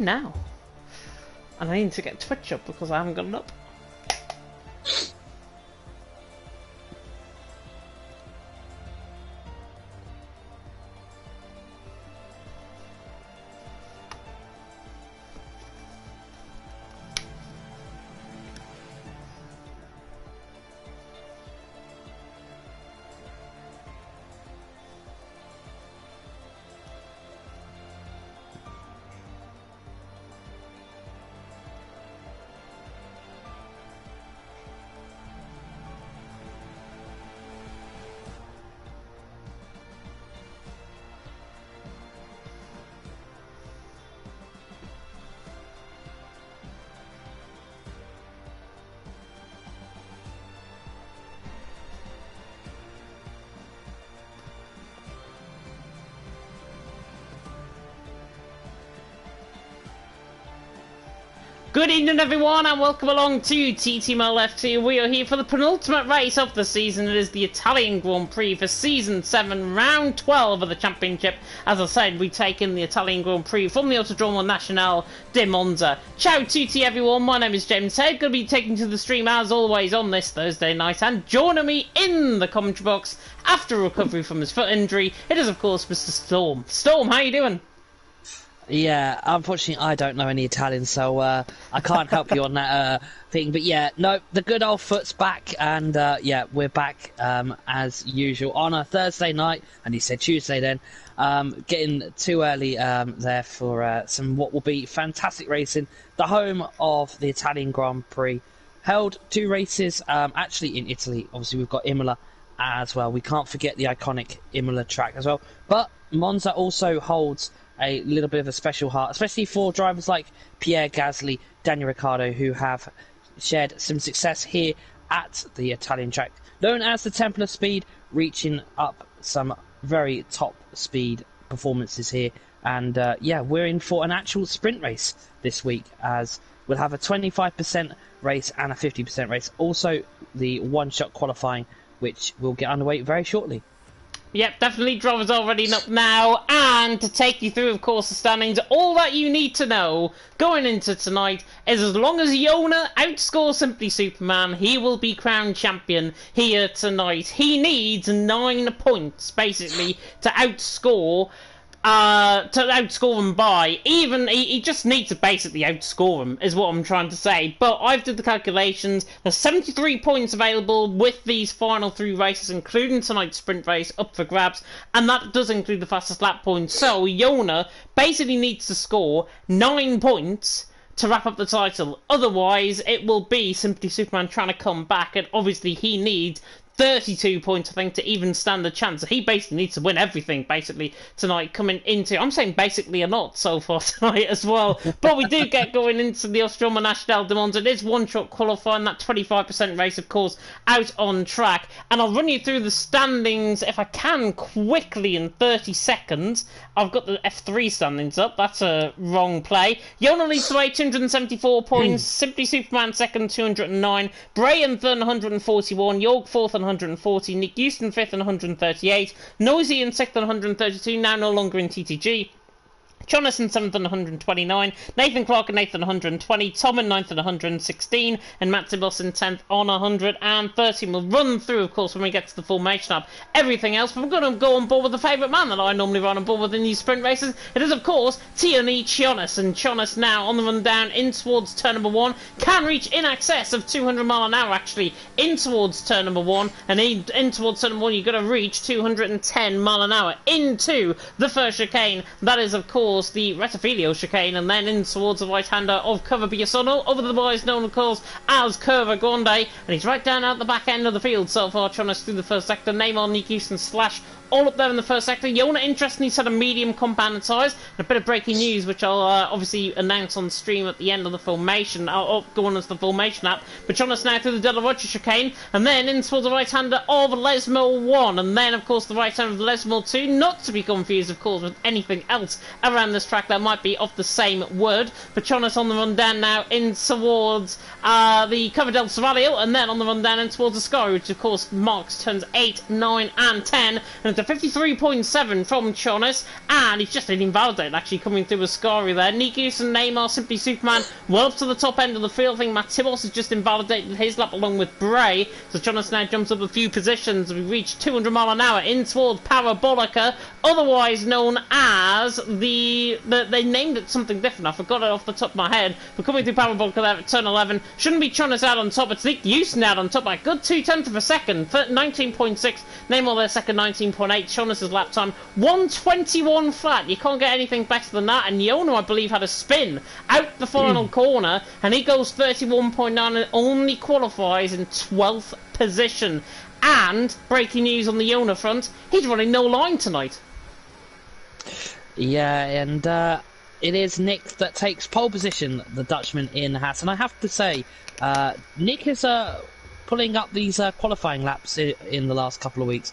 now. And I need to get Twitch up because I haven't got it up. Good evening everyone and welcome along to TTML FC. We are here for the penultimate race of the season. It is the Italian Grand Prix for Season 7, Round 12 of the Championship. As I said, we take in the Italian Grand Prix from the Autodromo Nazionale di Monza. Ciao tutti everyone, my name is James Head. Going to be taking to the stream as always on this Thursday night. And joining me in the commentary box after recovery from his foot injury, it is of course Mr. Storm. Storm, how you doing? Yeah, unfortunately I don't know any Italian, so I can't help you on that thing. But yeah, no, the good old foot's back, and yeah, we're back as usual on a Thursday night, and you said Tuesday then, getting too early there for some what will be fantastic racing. The home of the Italian Grand Prix, held 2 races actually in Italy. Obviously we've got Imola as well. We can't forget the iconic Imola track as well. But Monza also holds a little bit of a special heart, especially for drivers like Pierre Gasly, Daniel Ricciardo, who have shared some success here at the Italian track, known as the Temple of Speed, reaching up some very top speed performances here. And yeah, we're in for an actual sprint race this week, as we'll have a 25% race and a 50% race. Also, the one-shot qualifying, which will get underway very shortly. Yep, definitely drivers already up now, and to take you through, of course, the standings, all that you need to know going into tonight is as long as Yona outscores Simply Superman, he will be crowned champion here tonight. He needs 9 points, basically, to outscore them by. Even he just needs to basically outscore them, is what I'm trying to say. But I've did the calculations. There's 73 points available with these final 3 races, including tonight's sprint race, up for grabs, and that does include the fastest lap points. So Yona basically needs to score 9 points to wrap up the title. Otherwise, it will be Simply Superman trying to come back, and obviously he needs 32 points, I think, to even stand a chance. He basically needs to win everything, basically, tonight, coming into... I'm saying basically a not so far tonight as well. But we do get going into the Autodromo Nazionale di Monza. It is one-shot qualifying, that 25% race, of course, out on track. And I'll run you through the standings, if I can, quickly in 30 seconds. I've got the F3 standings up. That's a wrong play. Yona leads the way, 274 points. Simply Superman second, 209. Bray in third, 141. York fourth, 140, Nick Houston 5th and 138, Noisy in 6th and 132, now no longer in TTG. Jonas in 7th and 129, Nathan Clark in 8th and 120, Tom in 9th and 116, and Matt Tibos in 10th on 113. We'll run through, of course, when we get to the formation up, everything else, but we're going to go on board with the favourite man that I normally run on board with in these sprint races. It is, of course, Tierney Chionis, and Chionis now on the run down in towards turn number 1, can reach in excess of 200 mile an hour, actually, in towards turn number 1, and in towards turn number 1, you've got to reach 210 mile an hour into the first chicane. That is, of course, the Retafilio chicane, and then in towards the right-hander of Curva Biasono, over the boys known, of course, as Curva Grande, and he's right down at the back end of the field so far, trying to through the first sector. Neymar, Nick Houston, Slash, all up there in the first sector. Yona, interestingly, set a medium compound size. And a bit of breaking news, which I'll obviously announce on stream at the end of the formation. I'll go on as the formation app. But Jonas now through the Della Rocha chicane, and then in towards the right-hander of Lesmo 1, and then, of course, the right-hander of Lesmo 2, not to be confused, of course, with anything else around around this track that might be of the same wood. Petronas on the run down now in towards the Cover del Savaglio, and then on the run down in towards the Sky, which of course marks turns 8, 9 and 10, and it's a 53.7 from Chonas, and he's just an invalidate actually coming through with Scary there. Nikus and Neymar, Simply Superman, well up to the top end of the field. I think Matt Tibos has just invalidated his lap along with Bray, so Chonas now jumps up a few positions. We reach 200 mile an hour in towards Parabolica, otherwise known as they named it something different, I forgot it off the top of my head, but coming through Parabolica there at turn 11, shouldn't be Chonas out on top, it's Nick Houston out on top by a good 2/10 of a second, 19.6, Neymar their second 19.8, Chonas' lap time 121 flat, you can't get anything better than that, and Yono I believe had a spin out the final corner, and he goes 31.9 and only qualifies in 12th position. And breaking news on the Yono front, he's running no line tonight. Yeah, and it is Nick that takes pole position, the Dutchman in Haas. And I have to say, Nick is pulling up these qualifying laps in the last couple of weeks.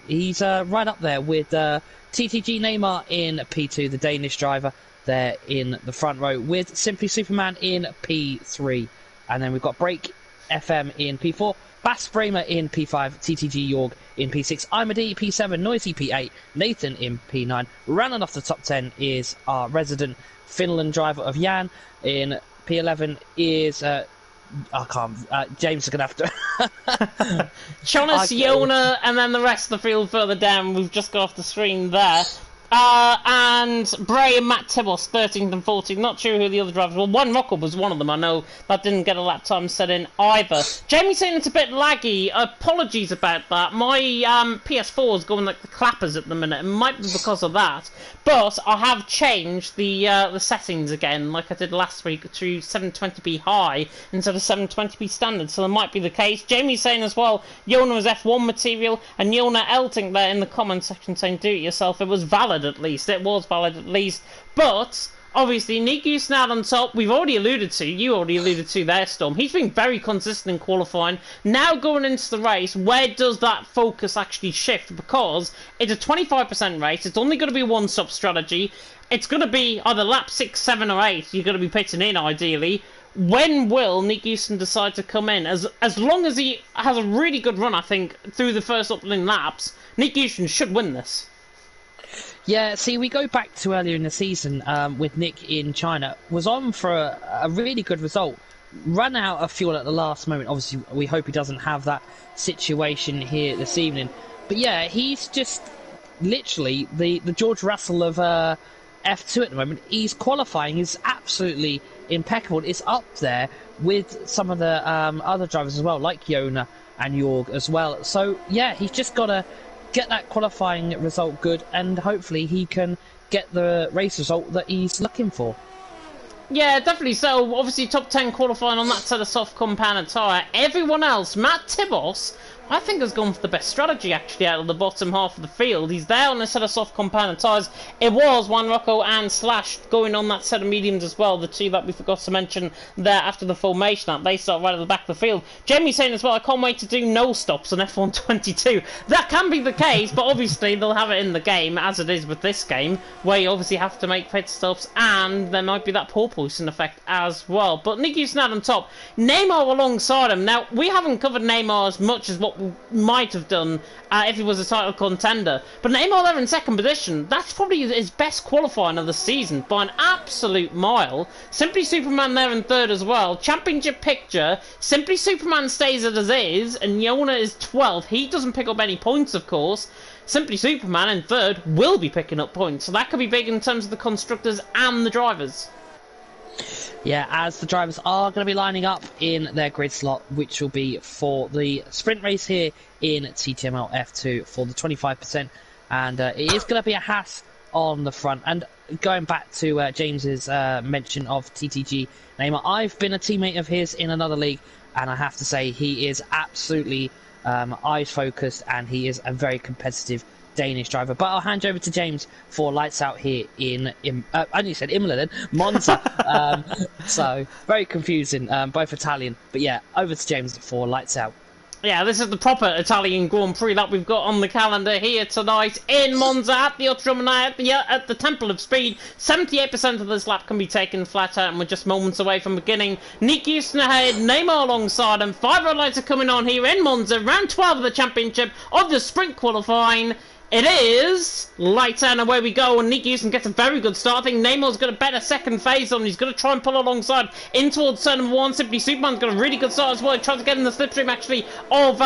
He's right up there with TTG Neymar in P2, the Danish driver, there in the front row, with Simply Superman in P3. And then we've got Break FM in P4. Bass Bramer in P5, TTG Jorg in P6, Imadi P7, Noisy P8, Nathan in P9. Running off the top 10 is our resident Finland driver of Jan. In P11 is James is going to have to... Jonas, Yona, and then the rest of the field further down. We've just got off the screen there. And Bray and Matt Tibos, 13th and 14th. Not sure who the other drivers were. One Rocker was one of them. I know that didn't get a lap time set in either. Jamie's saying it's a bit laggy. Apologies about that. My PS4 is going like the clappers at the minute. It might be because of that. But I have changed the settings again, like I did last week, to 720p high instead of 720p standard. So that might be the case. Jamie's saying as well, Yona was F1 material, and Yona Elting there in the comment section saying, do it yourself. It was valid at least. It was valid at least. But obviously, Nikus now on top. You already alluded to there, Storm. He's been very consistent in qualifying. Now going into the race, where does that focus actually shift? Because it's a 25% race. It's only going to be a one-stop strategy. It's going to be either lap 6, 7 or 8. You're going to be pitching in, ideally. When will Nick Houston decide to come in? As long as he has a really good run, I think, through the first opening laps, Nick Houston should win this. Yeah, see, we go back to earlier in the season with Nick in China. Was on for a really good result. Run out of fuel at the last moment. Obviously, we hope he doesn't have that situation here this evening. But yeah, he's just literally the George Russell of F2 at the moment. He's qualifying. He's absolutely impeccable. It's up there with some of the other drivers as well, like Yona and Jorg as well. So yeah, he's just got to get that qualifying result good, and hopefully he can get the race result that he's looking for. Yeah, definitely. So obviously top 10 qualifying on that set of soft compound tyre. Everyone else, Matt Tibos, I think has gone for the best strategy actually out of the bottom half of the field. He's there on a set of soft compound tyres. It was Juan Rocco and Slash going on that set of mediums as well, the two that we forgot to mention there after the formation that they start right at the back of the field. Jamie's saying as well, I can't wait to do no stops on F1 22. That can be the case, but obviously they'll have it in the game, as it is with this game, where you obviously have to make pit stops, and there might be that porpoising effect as well. But Nick Houston on top, Neymar alongside him. Now, we haven't covered Neymar as much as what we might have done if he was a title contender, but Neymar there in second position, that's probably his best qualifying of the season by an absolute mile. Simply Superman there in third as well. Championship picture, Simply Superman stays as is, and Yona is 12th. He doesn't pick up any points, of course. Simply Superman in third will be picking up points, so that could be big in terms of the constructors and the drivers. Yeah, as the drivers are going to be lining up in their grid slot, which will be for the sprint race here in TTML F2 for the 25%, and it is going to be a Haas on the front. And going back to James's mention of TTG Neymar, I've been a teammate of his in another league, and I have to say he is absolutely eyes focused, and he is a very competitive Danish driver. But I'll hand you over to James for lights out here in I only said Imola then, Monza. So very confusing, both Italian. But yeah, over to James for lights out. Yeah, this is the proper Italian Grand Prix that we've got on the calendar here tonight in Monza at the Autodromo at the Temple of Speed. 78% of this lap can be taken flat out, and we're just moments away from beginning. Nick Houston ahead, Neymar alongside him. 5 red lights are coming on here in Monza, round 12 of the championship of the sprint qualifying. It is lights out and away we go, and Nick Houston gets a very good start. I think Neymar's got a better second phase on. He's going to try and pull alongside in towards turn number 1. Simply Superman's got a really good start as well. He tries to get in the slipstream actually of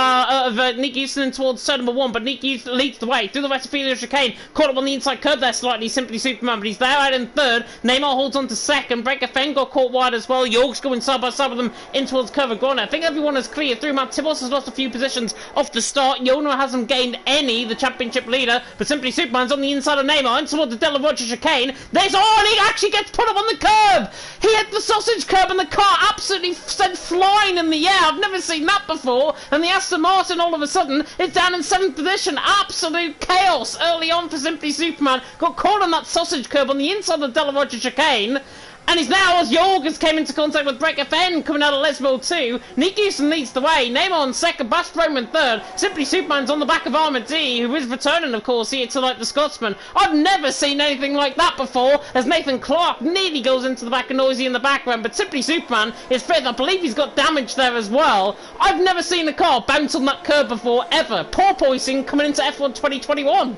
Nick Houston in towards turn number 1, but Nick Houston leads the way through the rest of Felix chicane. Caught up on the inside curve there slightly, Simply Superman, but he's there out in third. Neymar holds on to second. Breaker Feng got caught wide as well. York's going side by side with them in towards curve of Gorner. I think everyone is clear through. Matt Tibos has lost a few positions off the start. Yona hasn't gained any, the championship leader, but Simply Superman's on the inside of Neymar and towards the Della Roger chicane. There's and he actually gets put up on the curb. He hit the sausage curb and the car absolutely sent flying in the air. I've never seen that before. And the Aston Martin all of a sudden is down in 7th position. Absolute chaos early on for Simply Superman. Got caught on that sausage curb on the inside of the Della Roger chicane. And he's now, as Jorgens came into contact with Break FN coming out of Lesbo 2. Nick Houston leads the way. Neymar on second, Bas Broman third. Simply Superman's on the back of Armour D, who is returning, of course, here tonight, the Scotsman. I've never seen anything like that before, as Nathan Clark nearly goes into the back of Noisy in the background, but Simply Superman is fifth. I believe he's got damage there as well. I've never seen a car bounce on that curb before, ever. Porpoising coming into F1 2021.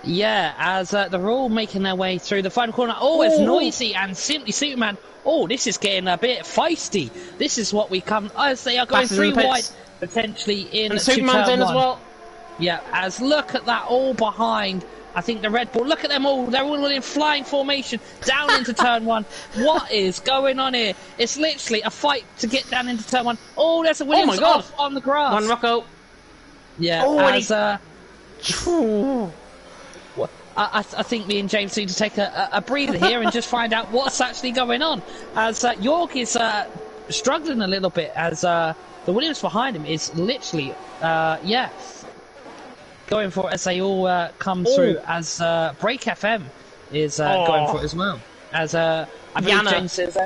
Yeah, as they're all making their way through the final corner. Oh, it's Noisy and Simply Superman. Oh, this is getting a bit feisty. This is what we come as they are going three wide, potentially in. And Superman's in as well. Yeah, as look at that all behind. I think the Red Bull. Look at them all. They're all in flying formation down into turn 1. What is going on here? It's literally a fight to get down into turn 1. Oh, there's a Williams off on the grass. One Rocco. Yeah, as I think me and James need to take a breather here and just find out what's actually going on. As York is struggling a little bit, as the Williams behind him is literally, going for it as they all come through. As Break FM is going for it as well. As I believe James has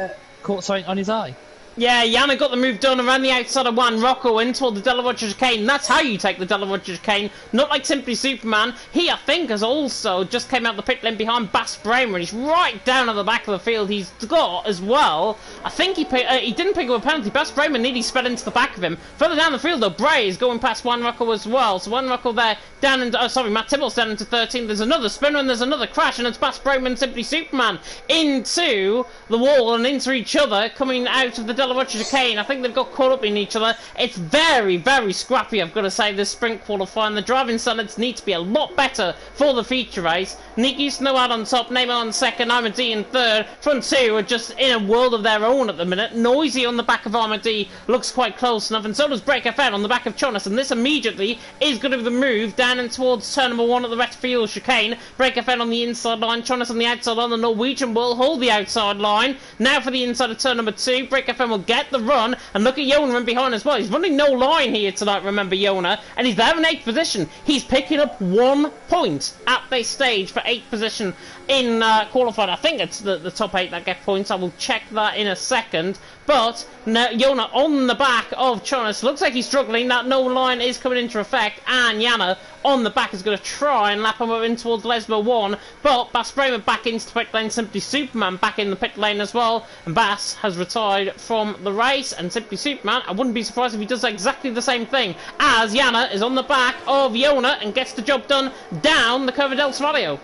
caught something on his eye. Yeah, Yana got the move done around the outside of Juan Rocco in toward the Della Roger chicane. That's how you take the Della Roger chicane, not like Simply Superman. He, I think, has also just came out the pit lane behind Bas Bramer. He's right down at the back of the field. He's got, as well, I think he didn't pick up a penalty. Bas Bramer nearly sped into the back of him. Further down the field, though, Bray is going past Juan Rocco as well. So Juan Rocco there, down into, Matt Tibble's down into 13. There's another spinner and there's another crash, and it's Bas Bramer and Simply Superman into the wall and into each other, coming out of the Della Roger chicane. I think they've got caught up in each other. It's very, very scrappy, I've got to say, this sprint qualifying. The driving standards need to be a lot better for the feature race. Nick Houston out on top, Neymar on second, Armour D in third. Front two are just in a world of their own at the minute. Noisy on the back of Armour D looks quite close enough, and so does Break FN on the back of Chonas, and this immediately is going to be the move down and towards turn number 1 at the Red Field chicane. Break FN on the inside line, Chonas on the outside line. The Norwegian will hold the outside line. Now for the inside of turn number 2, Break FN will get the run, and look at Yona in behind as well. He's running no line here tonight, remember, Yona, and he's there in 8th position. He's picking up 1 point at this stage for 8th position in qualifying. I think it's the top 8 that get points. I will check that in a second. But Yona on the back of Chonas. Looks like he's struggling. That no line is coming into effect, and Yana on the back is going to try and lap him up in towards Lesbo 1, but Bas Bramer back into the pit lane, Simply Superman back in the pit lane as well, and Bas has retired from the race, and Simply Superman, I wouldn't be surprised if he does exactly the same thing, as Yana is on the back of Yona and gets the job done down the Curva del Svaglio.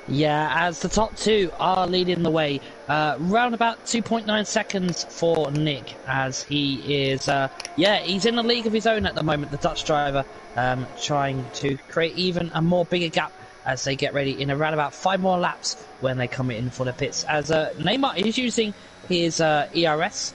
Yeah, as the top 2 are leading the way, round about 2.9 seconds for Nick, as he is, he's in a league of his own at the moment, the Dutch driver, trying to create even a more bigger gap as they get ready in around about 5 more laps when they come in for the pits, as Neymar is using his ERS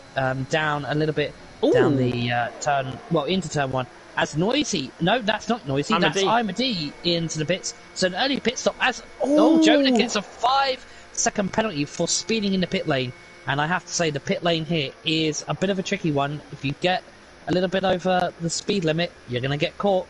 down a little bit down the turn, well, into turn 1. As Noisy, no, that's not Noisy, that's Armour D into the pits. So an early pit stop as Jonah gets a 5-second penalty for speeding in the pit lane. And I have to say the pit lane here is a bit of a tricky one. If you get a little bit over the speed limit, you're going to get caught.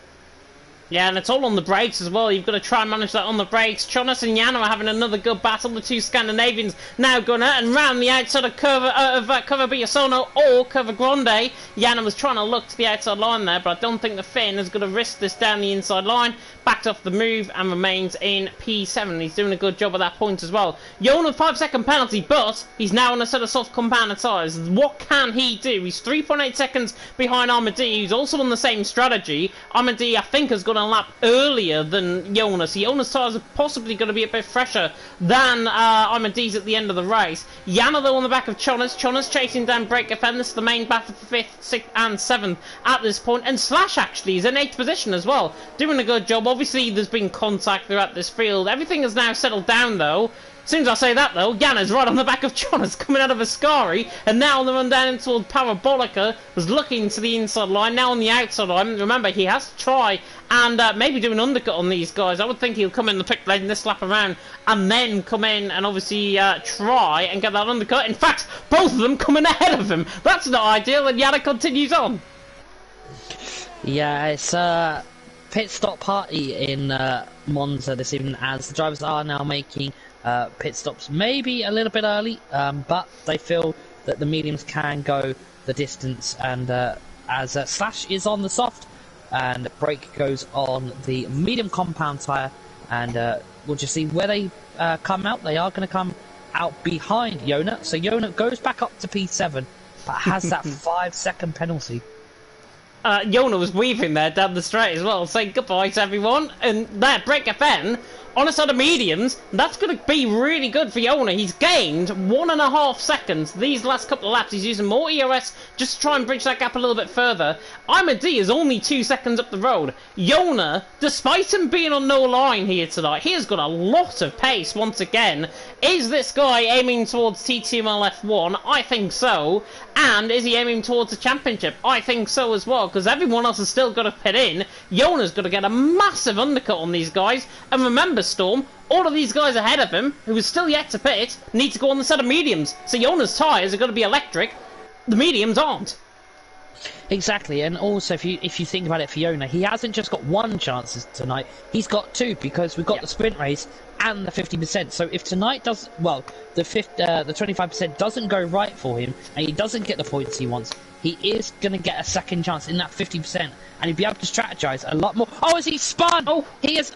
Yeah, and it's all on the brakes as well. You've got to try and manage that on the brakes. Chonas and Jana are having another good battle. The two Scandinavians now going out and round the outside of Curva Biasono or Curva Grande. Jana was trying to look to the outside line there, but I don't think the Finn is going to risk this down the inside line. Backed off the move and remains in P7. He's doing a good job at that point as well. Jona, 5-second penalty, but he's now on a set of soft compound tyres. What can he do? He's 3.8 seconds behind Armadi, who's also on the same strategy. Armadi, I think, has got a lap earlier than Jonas. Jonas' tyres are possibly going to be a bit fresher than Armadi's at the end of the race. Jana, though, on the back of Chonas. Chonas chasing down Break FM. This is the main battle for 5th, 6th and 7th at this point. And Slash, actually, is in 8th position as well. Doing a good job. Obviously, there's been contact throughout this field. Everything has now settled down, though. As soon as I say that, though, Jana's right on the back of Jonas, coming out of Ascari, and now on the run down toward Parabolica, was looking to the inside line, now on the outside line. Remember, he has to try and maybe do an undercut on these guys. I would think he'll come in the pit lane this lap around, and then come in and obviously try and get that undercut. In fact, both of them coming ahead of him. That's not ideal, and Jana continues on. Yeah, it's pit stop party in Monza this evening, as the drivers are now making pit stops maybe a little bit early, but they feel that the mediums can go the distance, and as Slash is on the soft and brake goes on the medium compound tyre, and we'll just see where they come out. They are going to come out behind Jona, so Jona goes back up to P7 but has that 5-second penalty. Jona was weaving there down the straight as well, saying goodbye to everyone. And there, Break FN on a side of mediums. That's going to be really good for Jona. He's gained 1.5 seconds these last couple of laps. He's using more EOS just to try and bridge that gap a little bit further. Imadi is only 2 seconds up the road. Jona, despite him being on no line here tonight, he has got a lot of pace once again. Is this guy aiming towards TTML F1? I think so. And is he aiming towards the championship? I think so as well, because everyone else has still got to pit in. Jona's got to get a massive undercut on these guys. And remember, Storm, all of these guys ahead of him, who is still yet to pit, need to go on the set of mediums. So Jona's tyres are going to be electric. The mediums aren't. Exactly, and also if you think about it for Jona, he hasn't just got one chance tonight, he's got two, because we've got the sprint race and the 50%. So if tonight does well, the 25% doesn't go right for him, and he doesn't get the points he wants, he is going to get a second chance in that 50%, and he'll be able to strategize a lot more. Oh, has he spun? Oh, he's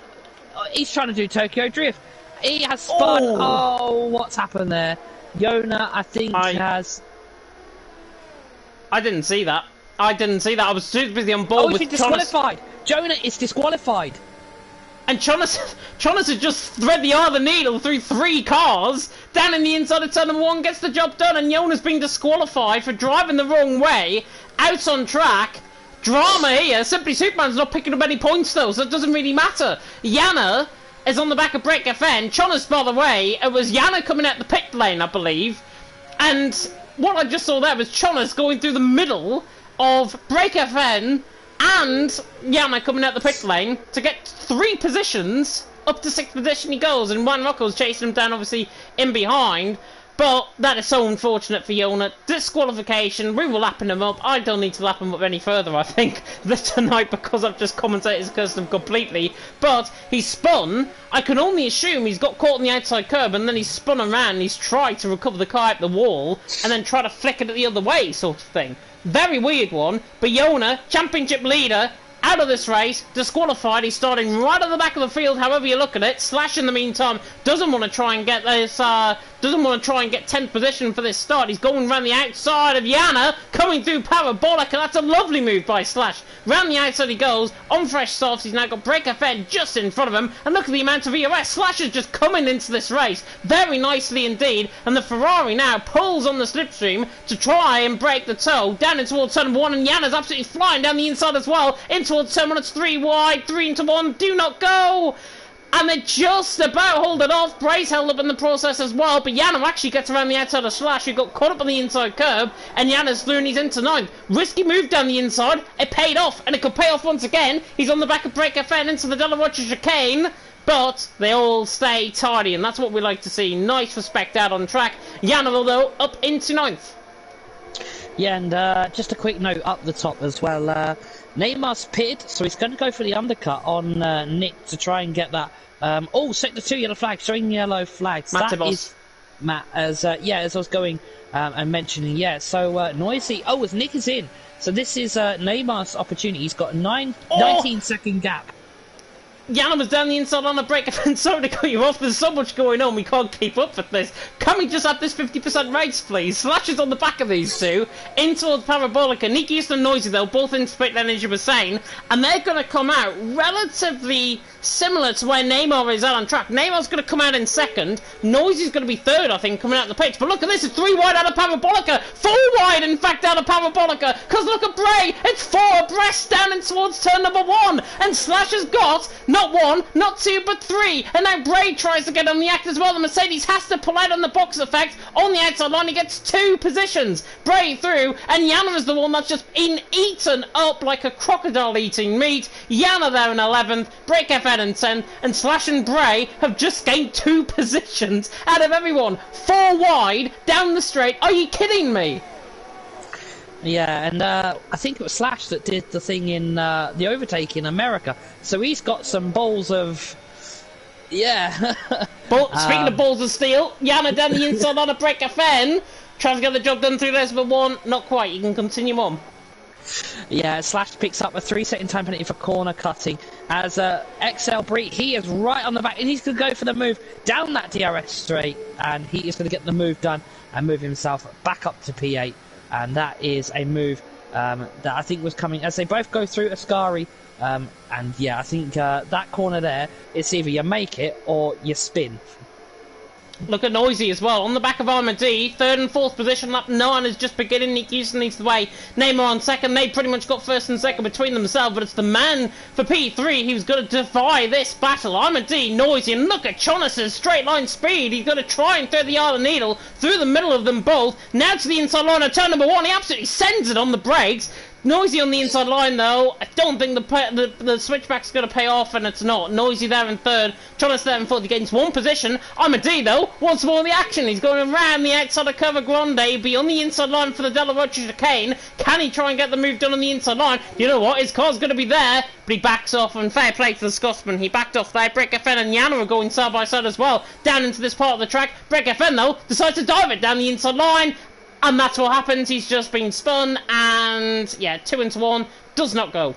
trying to do Tokyo Drift. He has spun. Oh, what's happened there? Jona, I think, has... I didn't see that. I was too busy on board with he's disqualified. Jona is disqualified. And Chonas has just thread the eye of the needle through 3 cars down in the inside of turn number 1, gets the job done, and Jona's been disqualified for driving the wrong way, out on track. Drama here. Simply Superman's not picking up any points though, so it doesn't really matter. Jana is on the back of Break FN. Chonas, by the way, it was Jana coming out the pit lane, I believe, and what I just saw there was Chonas going through the middle of Break FN and Jana coming out the pit lane to get 3 positions. Up to 6th position he goes, and Juan Rocco's chasing him down, obviously, in behind. But that is so unfortunate for Jona. Disqualification, we were lapping him up. I don't need to lap him up any further, I think, tonight, because I've just commentated cursed him completely. But he spun. I can only assume he's got caught on the outside curb, and then he's spun around, and he's tried to recover the car at the wall, and then try to flick it the other way, sort of thing. Very weird one. But Jona, championship leader, out of this race, disqualified. He's starting right at the back of the field, however you look at it. Slash, in the meantime, doesn't want to try and get this, doesn't want to try and get 10th position for this start. He's going around the outside of Jana, coming through Parabolica. That's a lovely move by Slash. Round the outside he goes, on fresh softs. He's now got Break FN just in front of him. And look at the amount of EOS. Slash is just coming into this race very nicely indeed. And the Ferrari now pulls on the slipstream to try and break the toe down in towards turn 1. And Jana's absolutely flying down the inside as well, in towards turn 1. It's 3 wide, 3 into 1. Do not go! And they just about hold it off. Brace held up in the process as well, but Jana actually gets around the outside of Slash, who got caught up on the inside curb, and Jana's through and he's into 9th. Risky move down the inside. It paid off, and it could pay off once again. He's on the back of Break FN into the Della Rocha chicane, but they all stay tidy, and that's what we like to see. Nice respect out on track. Jana, though, up into 9th. Yeah, and just a quick note up the top as well. Neymar's pitted, so he's going to go for the undercut on Nick to try and get that. Sector 2 yellow flags, showing yellow flags. That is Matt, as I was going and mentioning, so Noisy, as Nick is in, so this is Neymar's opportunity. He's got a 19-second gap. Yana was down the inside on a break. I'm sorry to cut you off. There's so much going on. We can't keep up with this. Can we just have this 50% race, please? Flashes on the back of these two. In towards Parabolica. Nick Houston and Noisy, though, both in split lane, as you were saying. And they're going to come out relatively similar to where Neymar is out on track. Neymar's going to come out in second. Noisy's going to be third, I think, coming out the pitch. But look at this. It's 3 wide out of Parabolica. 4 wide, in fact, out of Parabolica. Because look at Bray. It's 4 abreast down in towards turn number 1. And Slash has got not 1, not 2, but 3. And now Bray tries to get on the act as well. The Mercedes has to pull out on the box effect. On the outside line, he gets 2 positions. Bray through. And Yana is the one that's just been eaten up like a crocodile eating meat. Yana there in 11th. Break FN in 10th. And Slash and Bray have just gained 2 positions out of everyone. 4 wide, down the straight. Are you kidding me? Yeah, and I think it was Slash that did the thing in the overtake in America. So he's got some balls of... Yeah. Speaking of balls of steel, Yana down the inside on a break FN. Tries to get the job done through this, but 1, not quite. You can continue on. Yeah, Slash picks up a 3-second time penalty for corner cutting. As XL Bree, he is right on the back, and he's going to go for the move down that DRS straight, and he is going to get the move done and move himself back up to P8. And that is a move that I think was coming as they both go through Ascari. And yeah, I think that corner there, it's either you make it or you spin. Look at Noisy as well, on the back of Armour D, 3rd and 4th position, lap 9 is just beginning. Nick Houston leads the way, Neymar on 2nd, they pretty much got 1st and 2nd between themselves, but it's the man for P3 who's going to defy this battle. Armour D, Noisy, and look at Chonis's straight line speed. He's going to try and throw the Isle of Needle through the middle of them both, now to the inside line of turn number 1, he absolutely sends it on the brakes. Noisy on the inside line though, I don't think the switchback's going to pay off, and it's not. Noisy there in 3rd, Chonis there in 4th, he gains 1 position. I'm a D though, wants more of the action, he's going around the outside of Curva Grande, be on the inside line for the Della Rocha chicane. Can he try and get the move done on the inside line? You know what, his car's going to be there, but he backs off, and fair play to the Scotsman, he backed off there. Break FN and Yana are going side by side as well, down into this part of the track. Break FN though, decides to dive it down the inside line. And that's what happens, he's just been spun, and yeah, 2 into 1, does not go.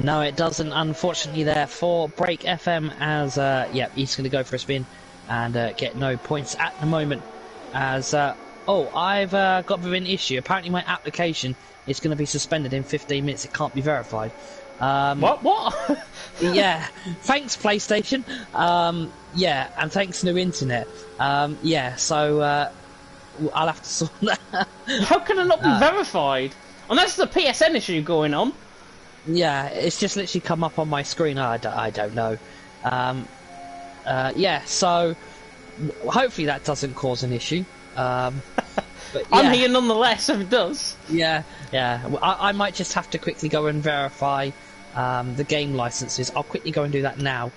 No, it doesn't, unfortunately, there for Break FM, as, he's going to go for a spin and get no points at the moment. As, I've got a bit of an issue. Apparently my application is going to be suspended in 15 minutes, it can't be verified. What? Yeah, thanks PlayStation. And thanks new internet. I'll have to sort that. How can it not be verified? Unless there's a PSN issue going on. Yeah, it's just literally come up on my screen. I don't know. So hopefully that doesn't cause an issue. But, yeah. I'm here nonetheless if it does. Yeah. I might just have to quickly go and verify the game licenses. I'll quickly go and do that now.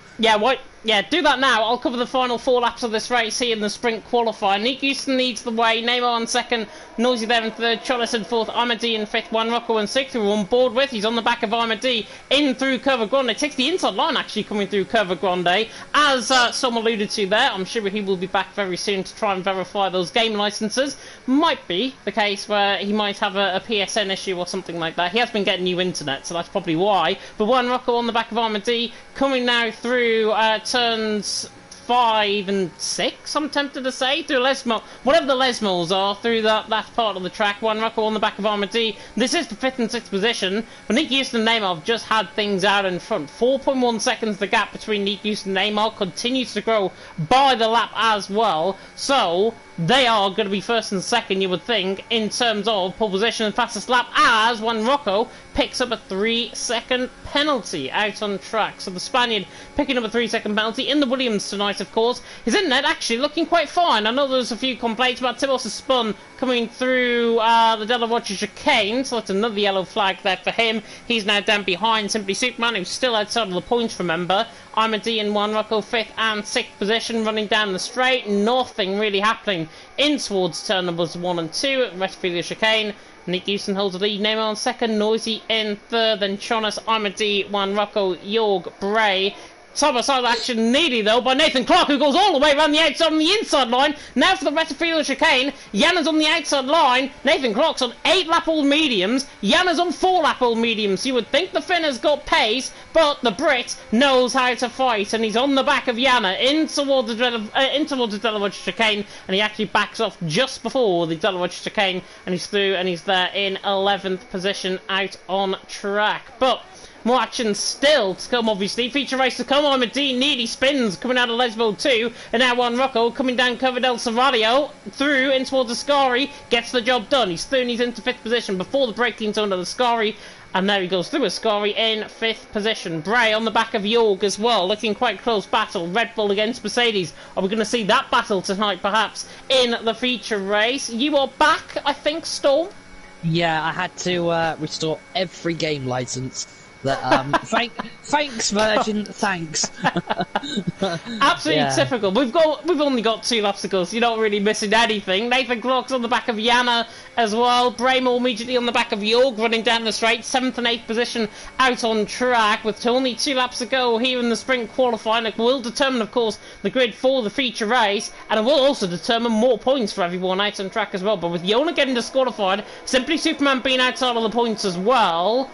Yeah, do that now. I'll cover the final 4 laps of this race here in the sprint qualifier. Nick Houston leads the way, Neymar on 2nd, Noisy there in 3rd, Cholis in 4th, Armady in 5th, Juan Rocco in 6th, who we're on board with. He's on the back of Armady, in through Curva Grande, takes the inside line actually coming through Curva Grande. As some alluded to there, I'm sure he will be back very soon to try and verify those game licenses. Might be the case where he might have a PSN issue or something like that. He has been getting new internet, so that's probably why. But Juan Rocco on the back of Armady, coming now through turns 5 and 6, I'm tempted to say, through Lesmo, whatever the Lesmos are, through that part of the track. Juan Rocco on the back of Armady. This is the 5th and 6th position, but Nick Houston and Neymar have just had things out in front. 4.1 seconds the gap between Nick Houston and Neymar continues to grow by the lap as well, so they are going to be 1st and 2nd, you would think, in terms of pole position and fastest lap, as Juan Rocco picks up a 3-second penalty out on track. So the Spaniard picking up a 3-second penalty in the Williams tonight, of course. His internet actually looking quite fine. I know there's a few complaints about Tibos' spun coming through the Della Rocha chicane, so that's another yellow flag there for him. He's now down behind Simply Superman, who's still outside of the points, remember. Armady and Juan Rocco 5th and 6th position, running down the straight. Nothing really happening in towards turn numbers 1 and 2 at Westphalia chicane. Nick Houston holds the lead. Neymar on second. Noisy in third. Then Chonas, Imadi, Juan Rocco, Jorg, Bray. Side-by-side action needed though by Nathan Clark, who goes all the way around the outside on the inside line. Now for the Retterfield chicane. Yana's on the outside line. Nathan Clark's on 8-lap all mediums. Yana's on 4-lap all mediums. You would think the Finner's got pace, but the Brit knows how to fight, and he's on the back of Yana in towards the Delaware chicane, and he actually backs off just before the Delaware chicane, and he's through, and he's there in 11th position out on track. But more action still to come, obviously. Feature race to come. I'm a D. Needy spins coming out of Lesbo 2. And now Juan Rocco coming down Curva del Serraglio through in towards the Ascari. Gets the job done. He's through and he's into 5th position before the braking zone of the Ascari. And there he goes through Ascari in 5th position. Bray on the back of Jorg as well. Looking quite close battle. Red Bull against Mercedes. Are we going to see that battle tonight, perhaps, in the feature race? You are back, I think, Storm? Yeah, I had to restore every game license. Thanks, Virgin. Thanks. Absolutely typical. We've only got 2 laps to go, so you're not really missing anything. Nathan Clark's on the back of Yana as well. Braymore immediately on the back of Jorg, running down the straight. 7th and 8th position out on track with only 2 laps to go here in the sprint qualifying. It will determine, of course, the grid for the feature race, and it will also determine more points for everyone out on track as well. But with Yona getting disqualified, Simply Superman being outside of the points as well,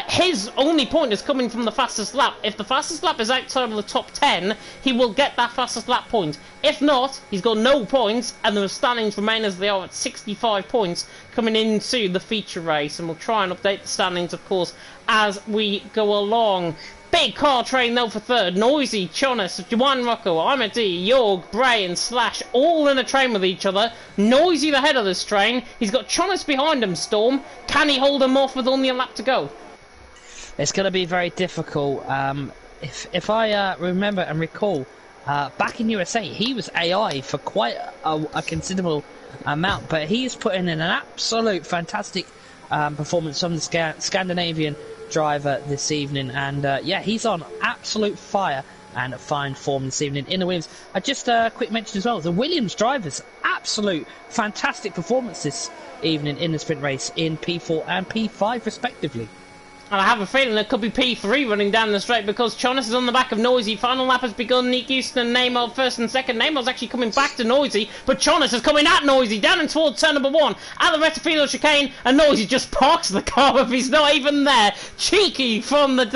his only point is coming from the fastest lap. If the fastest lap is outside of the top 10, he will get that fastest lap point. If not, he's got no points, and the standings remain as they are at 65 points coming into the feature race. And we'll try and update the standings, of course, as we go along. Big car train though for third. Noisy, Chonas, Juan Rocco, Imadi, Jorg, Bray and Slash all in a train with each other. Noisy the head of this train. He's got Chonas behind him, Storm. Can he hold him off with only a lap to go? It's going to be very difficult. If I remember and recall, back in USA, he was AI for quite a considerable amount, but he's putting in an absolute fantastic performance from the Scandinavian driver this evening, and yeah, he's on absolute fire and fine form this evening in the Williams. Just a quick mention as well, the Williams drivers, absolute fantastic performance this evening in the sprint race in P4 and P5 respectively. And I have a feeling it could be P3 running down the straight, because Chonas is on the back of Noisy. Final lap has begun. Nick Houston and Neymar first and second. Neymar's actually coming back to Noisy, but Chonas is coming at Noisy down and towards turn number 1 at the Retterfield chicane, and Noisy just parks the car if he's not even there. Cheeky from the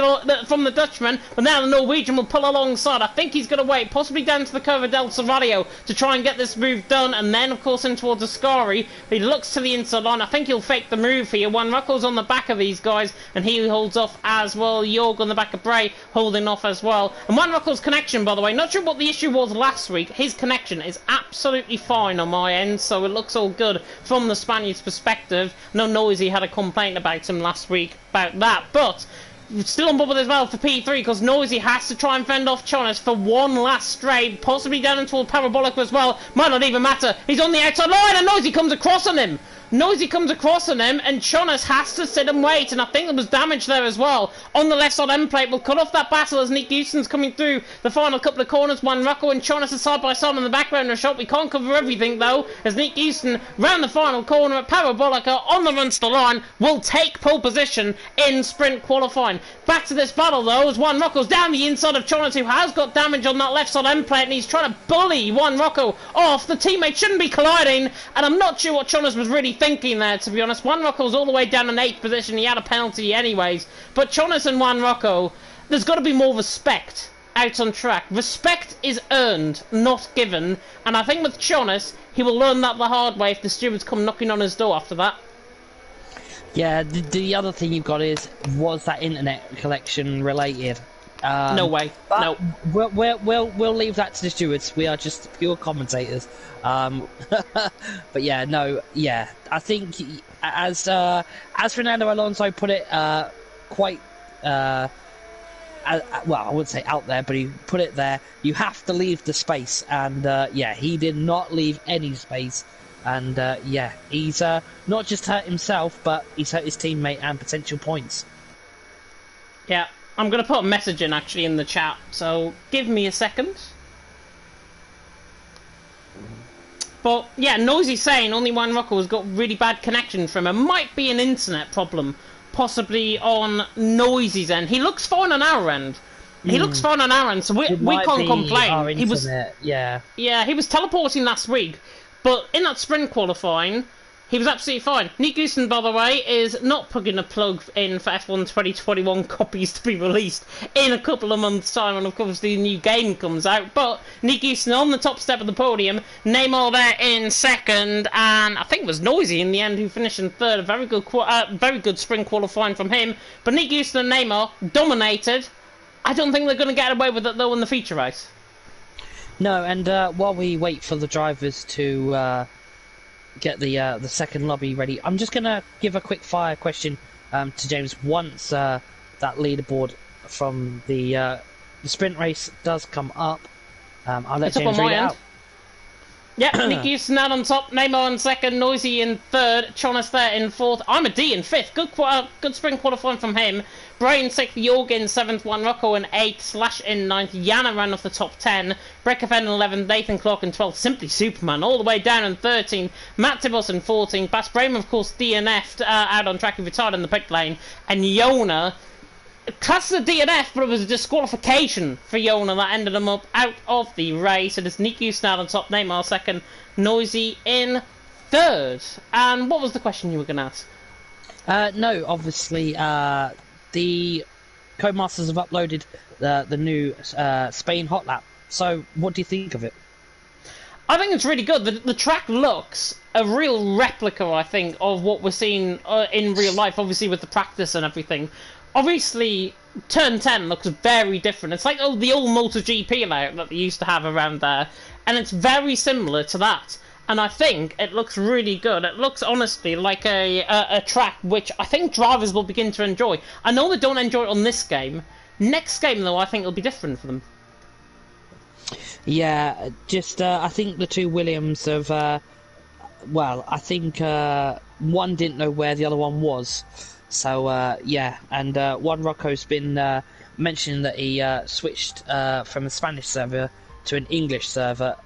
Dutchman, but now the Norwegian will pull alongside. I think he's going to wait, possibly down to the Curva del Serraglio to try and get this move done, and then of course in towards Ascari. He looks to the inside line. I think he'll fake the move here. Juan Rocco's on the back of these guys, and he holds off as well. Jorg on the back of Bray holding off as well. And Juan Rocco's connection, by the way, not sure what the issue was last week. His connection is absolutely fine on my end, so it looks all good from the Spaniard's perspective. No Noisy had a complaint about him last week about that, but still on board as well for P3, because Noisy has to try and fend off Chonas for one last straight, possibly down into a parabolic as well. Might not even matter. He's on the outside line, and Noisy comes across on him. Noisy comes across on him, and Chonas has to sit and wait, and I think there was damage there as well. On the left side end plate, we'll cut off that battle as Nick Houston's coming through the final couple of corners. Juan Rocco and Chonas are side by side in the background of the shot. We can't cover everything though, as Nick Houston round the final corner at Parabolica on the run to the line will take pole position in sprint qualifying. Back to this battle though, as Juan Rocco's down the inside of Chonas, who has got damage on that left side end plate, and he's trying to bully Juan Rocco off. The teammate shouldn't be colliding, and I'm not sure what Chonas was really thinking there, to be honest. Juan Rocco's all the way down in 8th position. He had a penalty anyways, but Chonas and Juan Rocco, there's got to be more respect out on track. Respect is earned, not given, and I think with Chonas, he will learn that the hard way if the stewards come knocking on his door after that. Yeah, the other thing you've got is, was that internet collection related? No way. No. We'll leave that to the stewards. We are just pure commentators. But yeah, no, yeah. I think as Fernando Alonso put it, quite well, I wouldn't say out there, but he put it there. You have to leave the space, and yeah, he did not leave any space. And yeah, he's not just hurt himself, but he's hurt his teammate and potential points. Yeah. I'm going to put a message in, actually, in the chat, so give me a second. But yeah, Noisy saying only one Rocco has got really bad connection from him. Might be an internet problem, possibly on Noisy's end. He looks fine on our end. He looks fine on our end, so we can't complain. Our internet, Yeah, he was teleporting last week, but in that sprint qualifying, he was absolutely fine. Nick Houston, by the way, is not putting a plug in for F1 2021 copies to be released in a couple of months' time when, of course, the new game comes out. But Nick Houston on the top step of the podium, Neymar there in second, and I think it was Noisy in the end who finished in third. A very good sprint qualifying from him. But Nick Houston and Neymar dominated. I don't think they're going to get away with it, though, in the feature race. No, and while we wait for the drivers to get the second lobby ready, I'm just gonna give a quick fire question to James once that leaderboard from the sprint race does come up. I'll let James read it out. Yeah, Nick Houston out on top, Neymar in second, Noisy in third, Chonas there in fourth, I'm a D in fifth. Good sprint qualifying from him. Brian sixth, Jorg in seventh, Juan Rocco in eighth, Slash in ninth, Yana ran off the top 10, Breckerfen in 11th, Nathan Clark in 12th, Simply Superman all the way down in 13th, Matt Tibos in 14th, Bas Bremer of course DNF'd out on track, he retired in the pit lane, and Yona classed as a DNF, but it was a disqualification for Yona that ended him up out of the race. It is Nick Houston out on top, Neymar second, Noisy in third. And what was the question you were going to ask? No, obviously, the Codemasters have uploaded the new Spain hot lap. So, what do you think of it? I think it's really good. The track looks a real replica, I think, of what we're seeing in real life, obviously with the practice and everything. Obviously, Turn 10 looks very different. It's like the old MotoGP layout that they used to have around there, and it's very similar to that. And I think it looks really good. It looks, honestly, like a track which I think drivers will begin to enjoy. I know they don't enjoy it on this game. Next game, though, I think it'll be different for them. Yeah, just I think the two Williams have... well, I think one didn't know where the other one was. So, yeah, and Juan Rocco's been mentioning that he switched from a Spanish server to an English server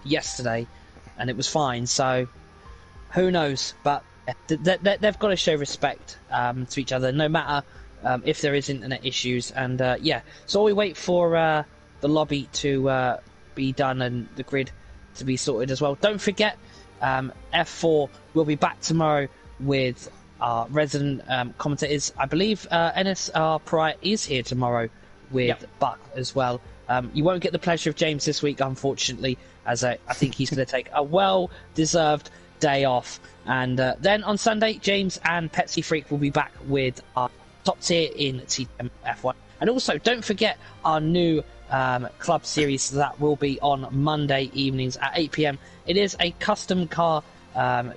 yesterday, and it was fine, so who knows, but they've got to show respect to each other, no matter if there is internet issues, and yeah, so we wait for the lobby to be done and the grid to be sorted as well. Don't forget, F4 will be back tomorrow with our resident commentators. I believe NSR Pryor is here tomorrow with Buck as well. You won't get the pleasure of James this week, unfortunately, as I think he's going to take a well-deserved day off. And then on Sunday, James and Pepsi Freak will be back with our top tier in TTML F1. And also, don't forget our new club series that will be on Monday evenings at 8 PM. It is a custom car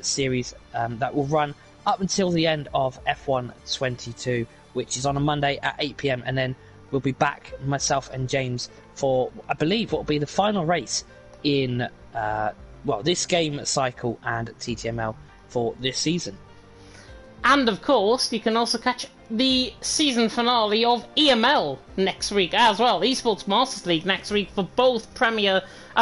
series that will run up until the end of F1 22, which is on a Monday at 8 PM, and then we'll be back, myself and James, for, I believe, what will be the final race in, well, this game cycle and TTML for this season. And, of course, you can also catch the season finale of EML next week as well. Esports Masters League next week for both Premier,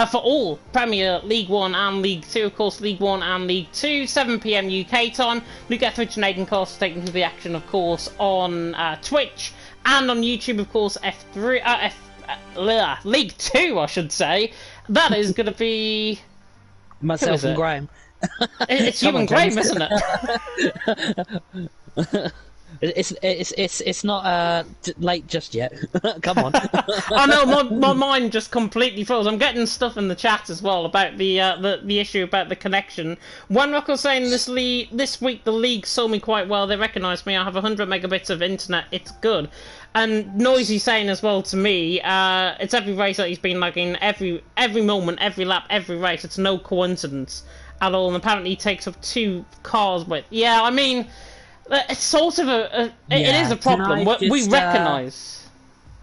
for all Premier League 1 and League 2. Of course, League 1 and League 2, 7 PM UK time. Luke Etheridge and Aidan Cost taking to the action, of course, on Twitch and on YouTube, of course, League 2, I should say. That is going to be... Myself and Graham. It's you and Graham, isn't it? It's not late just yet. Come on. Oh no, my mind just completely froze. I'm getting stuff in the chat as well about the issue about the connection. One Rock was saying this week the league saw me quite well. They recognised me. I have 100 megabits of internet. It's good. And Noisy saying as well to me, it's every race that he's been lagging, every moment, every lap, every race. It's no coincidence at all. And apparently he takes up 2 cars with. Yeah, I mean, it's sort of it is a problem. We recognise.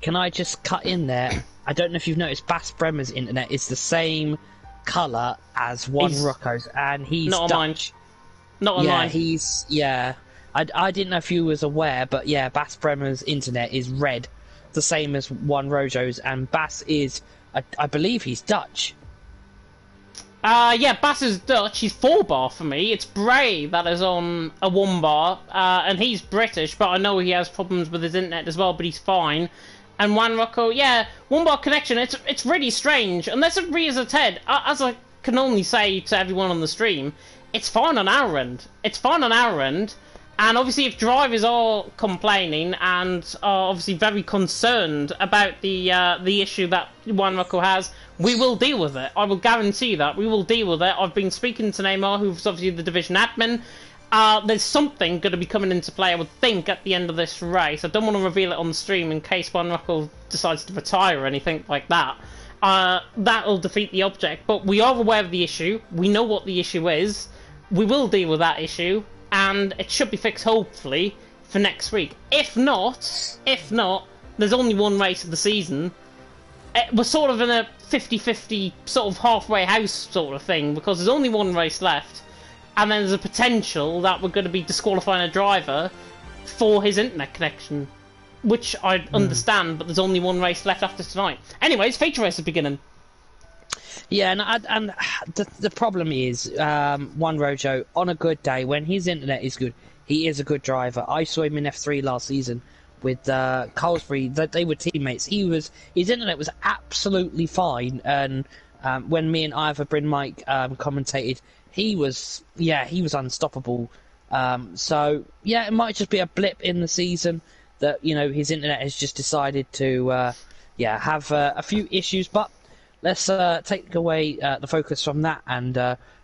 Can I just cut in there? I don't know if you've noticed, Bas Bremer's internet is the same colour as Juan Rocco's, and he's not Dutch. On mine. Not on mine. I didn't know if you was aware, but yeah, Bas Bremer's internet is red, the same as Juan Rojo's, and Bas is, I believe he's Dutch. Yeah, Bass is Dutch. He's 4-bar for me. It's Bray that is on a 1-bar, and he's British, but I know he has problems with his internet as well, but he's fine. And Juan Rocco, yeah, 1-bar connection. It's really strange. Unless it rears its head, as I can only say to everyone on the stream, it's fine on our end. It's fine on our end. And obviously, if drivers are complaining and are obviously very concerned about the issue that Juan Rocco has, we will deal with it. I will guarantee that we will deal with it. I've been speaking to Neymar, who's obviously the division admin. There's something going to be coming into play, I would think, at the end of this race. I don't want to reveal it on the stream in case Juan Rocco decides to retire or anything like that. That'll defeat the object. But we are aware of the issue. We know what the issue is. We will deal with that issue. And it should be fixed, hopefully, for next week. If not, there's only one race of the season. We're sort of in a 50-50 sort of halfway house sort of thing, because there's only one race left, and then there's a potential that we're going to be disqualifying a driver for his internet connection, which I understand, but there's only one race left after tonight. Anyways, feature race is beginning. Yeah, and the problem is, Juan Rojo, on a good day, when his internet is good, he is a good driver. I saw him in F3 last season with Carlsbury. They were teammates. His internet was absolutely fine, and when me and Ivor Bryn Mike commentated, he was unstoppable. So yeah, it might just be a blip in the season that his internet has just decided to have a few issues, but. Let's take away the focus from that and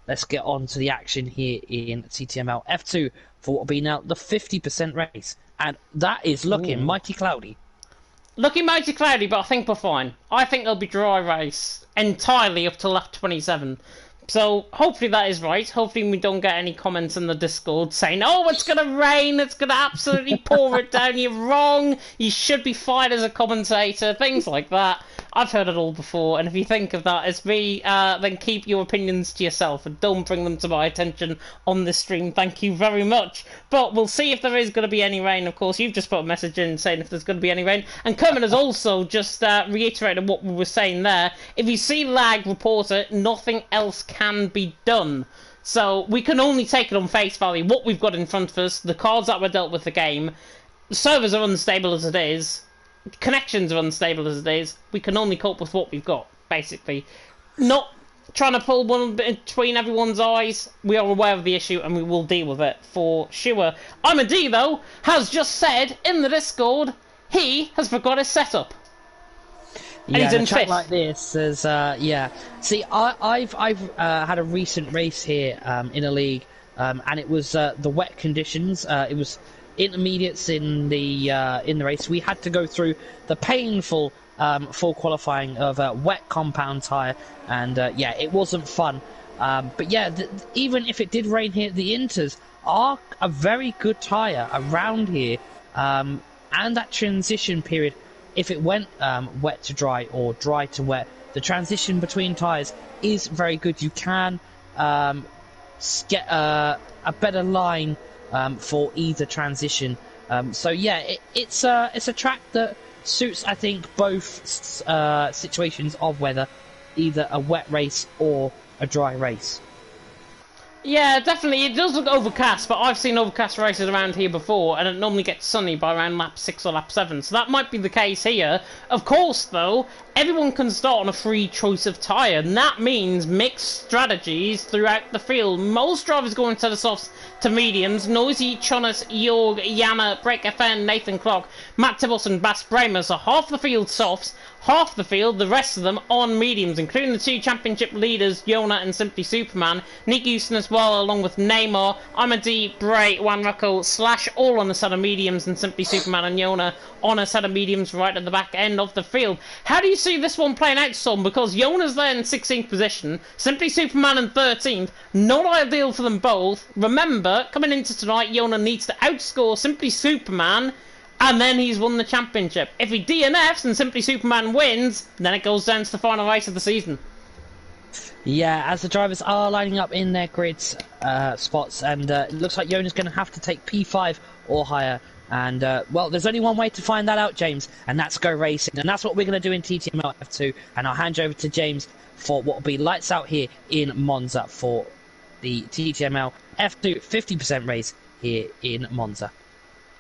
let's get on to the action here in TTML F2 for what will be now the 50% race. And that is looking mighty cloudy. Looking mighty cloudy, but I think we're fine. I think there'll be dry race entirely up to lap 27. So hopefully that is right. Hopefully we don't get any comments in the Discord saying, oh, it's going to rain, it's going to absolutely pour it down, you're wrong, you should be fired as a commentator, things like that. I've heard it all before, and if you think of that as me, then keep your opinions to yourself and don't bring them to my attention on this stream. Thank you very much. But we'll see if there is going to be any rain. Of course, you've just put a message in saying if there's going to be any rain. And Kermit has also just reiterated what we were saying there. If you see lag, report it. Nothing else can be done. So we can only take it on face value. What we've got in front of us, the cards that were dealt with the game. The servers are unstable as it is. Connections are unstable as it is. We can only cope with what we've got, basically. Not trying to pull one between everyone's eyes. We are aware of the issue and we will deal with it for sure. Imad, though, has just said in the Discord he has forgot his setup. And he's in fifth. Like this is See, I've had a recent race here in a league, and it was the wet conditions. It was intermediates in the race. We had to go through the painful full qualifying of a wet compound tyre, and it wasn't fun. But yeah, even if it did rain here, the Inters are a very good tyre around here, and that transition period, if it went wet to dry or dry to wet, the transition between tyres is very good. You can get a better line for either transition. So yeah, it's a track that suits, I think, both situations of weather, either a wet race or a dry race. Yeah, definitely. It does look overcast, but I've seen overcast races around here before, and it normally gets sunny by around lap 6 or lap 7, so that might be the case here. Of course, though, everyone can start on a free choice of tyre, and that means mixed strategies throughout the field. Most drivers go into the softs to mediums. Noisy, Chonas, Jorg, Yama, Break FN, Nathan Clark, Matt Tibbles and Bas Bremer, so half the field softs, half the field, the rest of them on mediums, including the two championship leaders, Yona and Simply Superman, Nick Houston as well, along with Neymar, Imad, Bray, Juan Rocco, Slash, all on a set of mediums, and Simply Superman and Yona on a set of mediums right at the back end of the field. How do you see this one playing out, Son? Because Yona's there in 16th position, Simply Superman in 13th, not ideal for them both. Remember, coming into tonight, Yona needs to outscore Simply Superman, and then he's won the championship. If he DNFs and Simply Superman wins, then it goes down to the final race of the season. Yeah, as the drivers are lining up in their grids spots, and it looks like Yona's going to have to take P5 or higher And, well, there's only one way to find that out, James, and that's go racing. And that's what we're going to do in TTML F2. And I'll hand you over to James for what will be lights out here in Monza for the TTML F2 50% race here in Monza.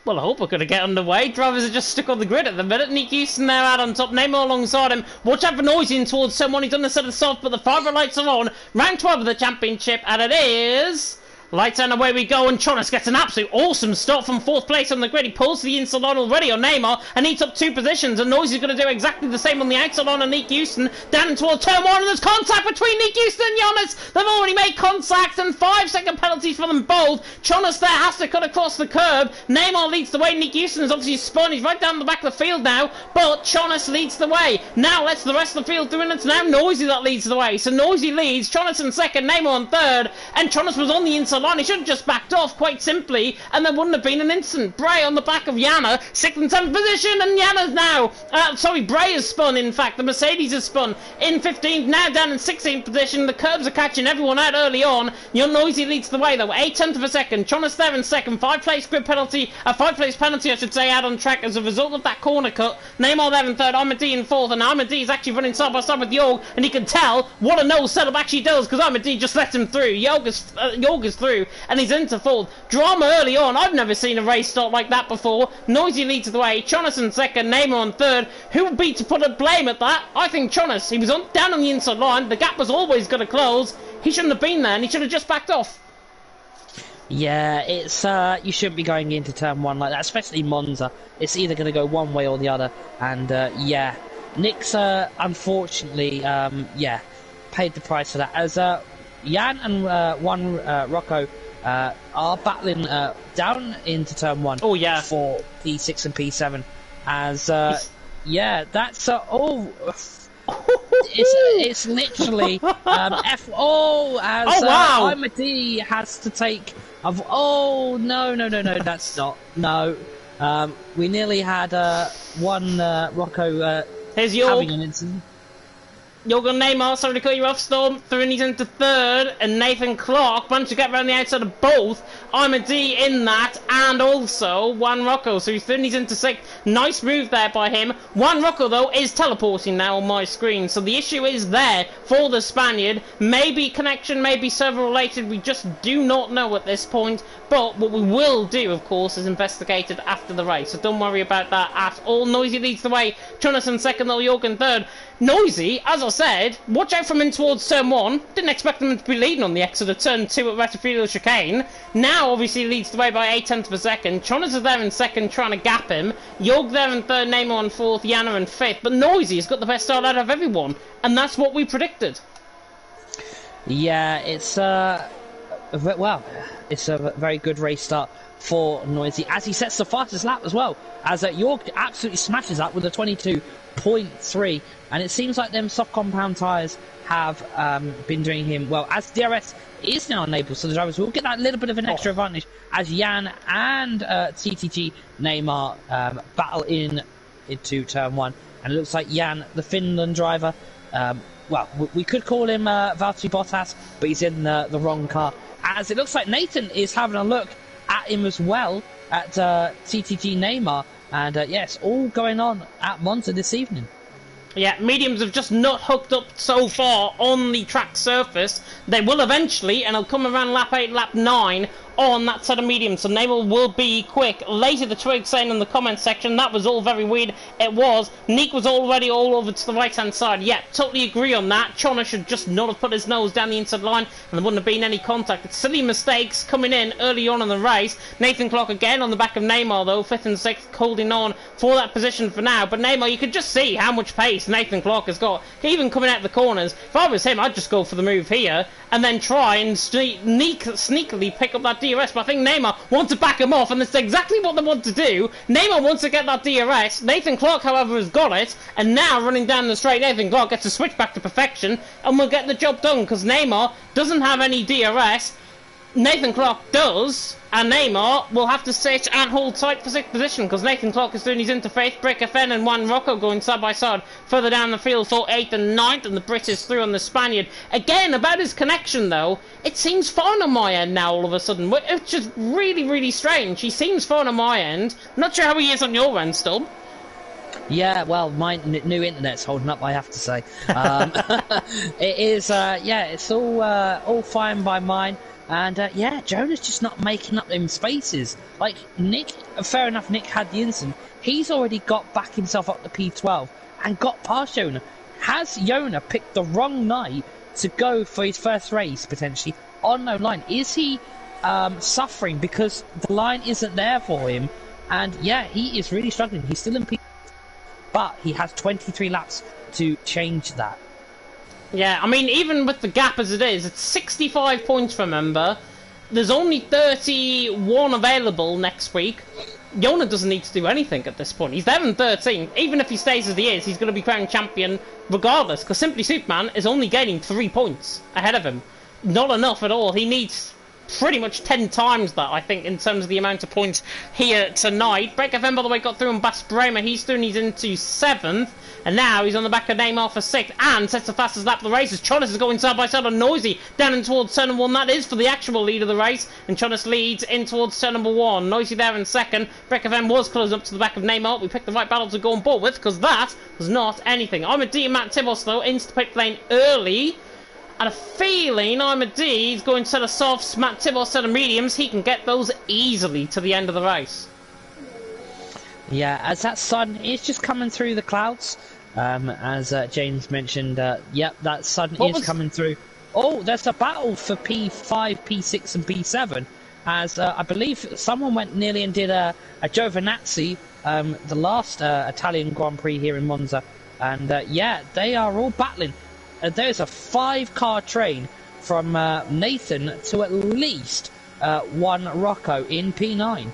Well, I hope we're going to get underway. Drivers are just stuck on the grid at the minute. Nick Houston there out on top. Neymar alongside him. Watch out for Noisy in towards someone. He's on the side of soft, but the fiber lights are on. Round 12 of the championship, and it is... Lights and away we go, and Chonas gets an absolute awesome start from 4th place on the grid. He pulls to the inside line already on Neymar, and he's up 2 positions, and Noisy's going to do exactly the same on the outside line on Nick Houston. Down towards turn 1, and there's contact between Nick Houston and Jonas. They've already made contact, and 5-second penalties for them both. Chonas there has to cut across the curb. Neymar leads the way. Nick Houston is obviously spun. He's right down the back of the field now, but Chonas leads the way. Now lets the rest of the field through, and it's now Noisy that leads the way. So Noisy leads, Chonas in 2nd, Neymar in 3rd, and Chonas was on the inside line. He should have just backed off quite simply, and there wouldn't have been an incident. Bray on the back of Yana, 6th and 7th position, and Yana's now, Bray has spun, in fact, the Mercedes has spun in 15th, now down in 16th position. The curbs are catching everyone out early on. Your Noisy leads the way though, 8/10 of a second. Chonas there in 2nd, 5-place grid penalty, a 5-place penalty I should say, out on track as a result of that corner cut. Neymar there in 3rd, Ahmadi in 4th, and Ahmadi is actually running side by side with Jorg, and he can tell what a no setup actually does, because Ahmadi just lets him through. Jorg is through, and he's into 4th. Drama early on. I've never seen a race start like that before. Noisy leads the way. Chonas in 2nd, Neymar on 3rd. Who would be to put a blame at that? I think Chonas. He was down on the inside line. The gap was always going to close. He shouldn't have been there, and he should have just backed off. Yeah, it's you shouldn't be going into turn 1 like that, especially Monza. It's either going to go one way or the other, and yeah, Nick's unfortunately paid the price for that, as Jan and Rocco are battling down into turn 1. Oh yeah, for P6 and P7, as yeah, that's all. It's literally F. Oh, as wow! Ahmadi has to take. No, that's not. No, we nearly had one Rocco Here's your having an incident. Jorgen Neymar, sorry to cut you off, Storm, throwing these into 3rd, and Nathan Clark managed to get around the outside of both. Ahmadi in that, and also Juan Rocco, so he's throwing these into 6th. Nice move there by him. Juan Rocco, though, is teleporting now on my screen, so the issue is there for the Spaniard. Maybe connection, maybe server related, we just do not know at this point, but what we will do, of course, is investigate it after the race, so don't worry about that at all. Noisy leads the way, Jonas in 2nd, though, Jorgen 3rd. Noisy, as I said, watch out from in towards turn 1. Didn't expect them to be leading on the exit of turn 2 at Retrofield Chicane. Now, obviously, leads the way by 8/10 of a second. Chonas is there in 2nd, trying to gap him. Jorg there in 3rd, Neymar in 4th, Yana in 5th. But Noisy has got the best start out of everyone. And that's what we predicted. Yeah, it's it's a very good race start for Noisy, as he sets the fastest lap as well, as Jorg absolutely smashes that with a 22.3, and it seems like them soft compound tyres have been doing him well, as DRS is now enabled, so the drivers will get that little bit of an extra advantage as Jan and TTG Neymar battle into turn 1, and it looks like Jan, the Finland driver, well, we could call him Valtteri Bottas, but he's in the wrong car, as it looks like Nathan is having a look at him as well, at TTG Neymar, and yes, all going on at Monza this evening. Yeah, mediums have just not hooked up so far on the track surface. They will eventually, and it'll come around lap 8, lap 9 on that set of mediums, so Neymar will be quick. Later, the Twig saying in the comments section, that was all very weird. It was. Nick was already all over to the right-hand side. Yeah, totally agree on that. Chona should just not have put his nose down the inside line, and there wouldn't have been any contact. It's silly mistakes coming in early on in the race. Nathan Clark again on the back of Neymar, though, 5th and 6th, holding on for that position for now. But Neymar, you could just see how much pace Nathan Clark has got. Even coming out the corners, if I was him, I'd just go for the move here, and then try and sneakily pick up that DRS, but I think Neymar wants to back him off, and that's exactly what they want to do. Neymar wants to get that DRS. Nathan Clark, however, has got it, and now running down the straight, Nathan Clark gets to switch back to perfection, and we'll get the job done, because Neymar doesn't have any DRS. Nathan Clark does, and Neymar will have to sit and hold tight for 6th position, because Nathan Clark is doing his interfaith. Break FN and Juan Rocco going side by side further down the field for 8th and 9th, and the Brit is through on the Spaniard. Again, about his connection though, it seems fine on my end now all of a sudden, which is really, really strange. He seems fine on my end. Not sure how he is on your end still. Yeah, well, my new internet's holding up, I have to say. It is, yeah, it's all fine by mine. And, yeah, Jonah's just not making up them spaces. Like, Nick, fair enough, Nick had the incident. He's already got back himself up to P12 and got past Jonah. Has Jonah picked the wrong night to go for his first race, potentially, on no line? Is he suffering because the line isn't there for him? And, yeah, he is really struggling. He's still in P12, but he has 23 laps to change that. Yeah, I mean, even with the gap as it is, it's 65 points, remember. There's only 31 available next week. Jonah doesn't need to do anything at this point. He's there in 13. Even if he stays as he is, he's going to be crowned champion regardless, because Simply Superman is only gaining 3 points ahead of him. Not enough at all. He needs pretty much 10 times that, I think, in terms of the amount of points here tonight. Break FM, by the way, got through on Bas Bremer. He's into 7th. And now he's on the back of Neymar for 6th and sets the fastest lap of the race as Chonis is going side by side on Noisy down in towards turn number 1. That is for the actual lead of the race. And Chonis leads in towards turn number 1. Noisy there in 2nd. Break FM was closing up to the back of Neymar. We picked the right battle to go on board with because that was not anything. I'm a D and Matt Tibos, though, into the pit lane early. And a feeling I'm a D. He's going to set of softs. Matt Tibos set of mediums. He can get those easily to the end of the race. Yeah, as that sun is just coming through the clouds. As James mentioned, yep, that sun is coming through. Oh, there's a battle for P5, P6 and P7, as I believe someone went nearly and did a Giovinazzi, the last Italian Grand Prix here in Monza, and yeah, they are all battling. There's a 5-car train from Nathan to at least Juan Rocco in P9.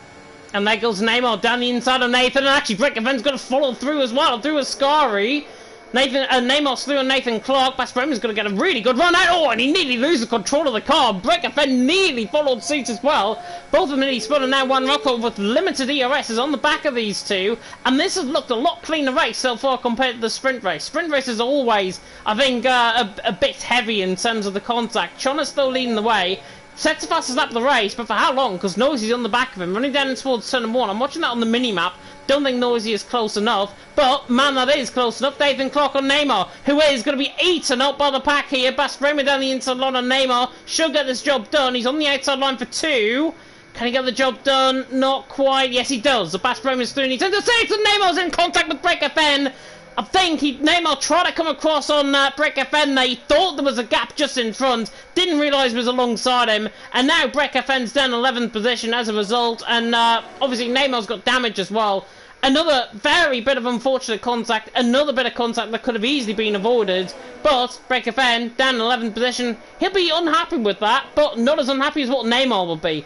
And there goes Neymar down the inside of Nathan, and actually Break Event's going to follow through as well, through Ascari. Neymar's through on Nathan Clark. Bas Bremer's going to get a really good run out. Oh, and he nearly loses control of the car. Break Event nearly followed suit as well. Both of them nearly spun, and now Juan Rocco with limited ERS is on the back of these two. And this has looked a lot cleaner race so far compared to the sprint race. Sprint race is always, I think, a bit heavy in terms of the contact. Chona's still leading the way. Sets the fastest lap of the race, but for how long? Because Noisy's on the back of him, running down towards turn number 1. I'm watching that on the mini-map. Don't think Noisy is close enough, but man, that is close enough. Nathan Clark on Neymar, who is going to be eaten up by the pack here. Bas Bremer down the inside line on Neymar. Should get this job done. He's on the outside line for 2. Can he get the job done? Not quite. Yes, he does. The Bas Bremer's through, and he's into 6, and Neymar's in contact with Break FN. I think Neymar tried to come across on Break FN there. He thought there was a gap just in front, didn't realise it was alongside him, and now Break FN's down 11th position as a result, and obviously Neymar's got damage as well. Another very bit of unfortunate contact, another bit of contact that could have easily been avoided, but Break FN down 11th position. He'll be unhappy with that, but not as unhappy as what Neymar will be.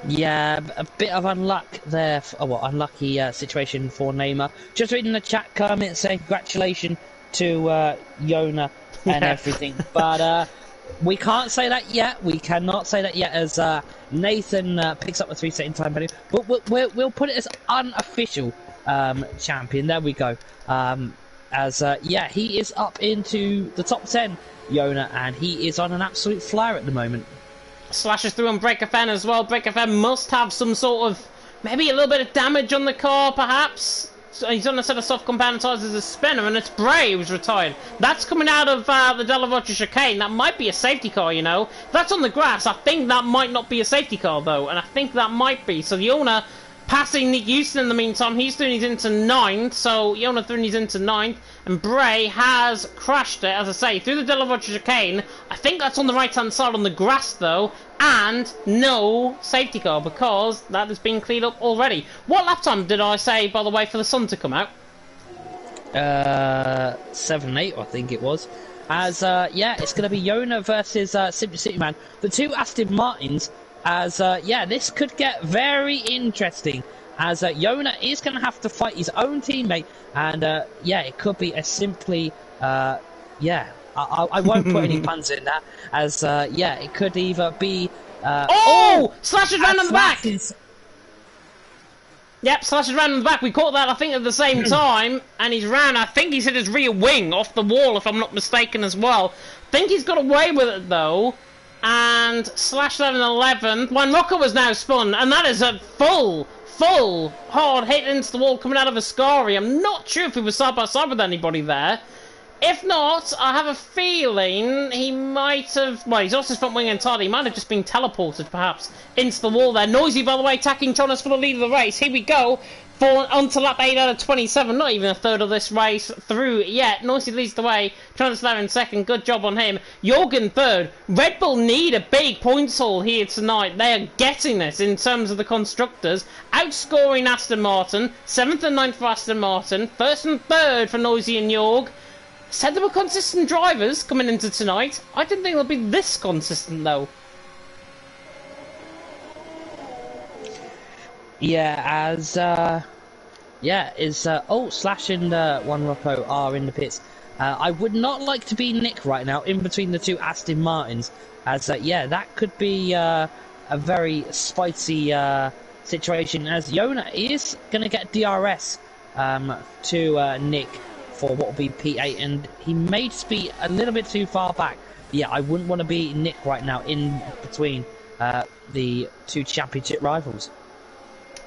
Yeah, a bit of unluck there. Unlucky situation for Neymar. Just reading the chat comment saying congratulations to Jonah and everything. But we can't say that yet. We cannot say that yet as Nathan picks up the 3-second time penalty. We'll put it as unofficial champion. There we go. Yeah, he is up into the top 10, Jonah, and he is on an absolute flyer at the moment. Slashes through on Break FN as well. Break FN must have some sort of, maybe a little bit of damage on the car, perhaps. So he's on a set of soft compound tyres as a spinner, and it's Bray who's retired. That's coming out of the Della Voce chicane. That might be a safety car, you know. If that's on the grass, I think that might not be a safety car, though, and I think that might be. So the owner passing Nick Houston in the meantime. He's doing his into 9th, so Yona doing his into 9th, and Bray has crashed it, as I say, through the Della Voce chicane. I think that's on the right-hand side on the grass, though, and no safety car, because that has been cleared up already. What lap time did I say, by the way, for the sun to come out? 7-8, I think it was. As, yeah, it's going to be Yona versus Simply Superman. The two Aston Martins. As, yeah, this could get very interesting, as Yona is going to have to fight his own teammate, and, yeah, it could be a simply, yeah, I won't put any puns in that, as yeah, it could either be. Slashes round on the back. Slashes. Yep, slashes round on the back. We caught that, I think, at the same time, and he's round. I think he's hit his rear wing off the wall, if I'm not mistaken, as well. I think he's got away with it though, and slash 11-11. Rocker was now spun, and that is a full hard hit into the wall coming out of Ascari. I'm not sure if he was side by side with anybody there. If not, I have a feeling he might have... Well, he's off his front wing entirely. He might have just been teleported, perhaps, into the wall there. Noisy, by the way, attacking Jonas for the lead of the race. Here we go. Onto lap 8 out of 27. Not even a third of this race through yet. Noisy leads the way. Jonas there in second. Good job on him. Jorgen third. Red Bull need a big points haul here tonight. They are getting this in terms of the constructors. Outscoring Aston Martin. 7th and 9th for Aston Martin. 1st and 3rd for Noisy and Jorg. Said there were consistent drivers coming into tonight. I didn't think they'll be this consistent, though. Yeah, as Slash and One Rocco are in the pits. I would not like to be Nick right now in between the two Aston Martins, as yeah, that could be a very spicy situation. As Yona is going to get DRS to Nick for what will be P8, and he may just be a little bit too far back. But yeah, I wouldn't want to be Nick right now in between the two championship rivals.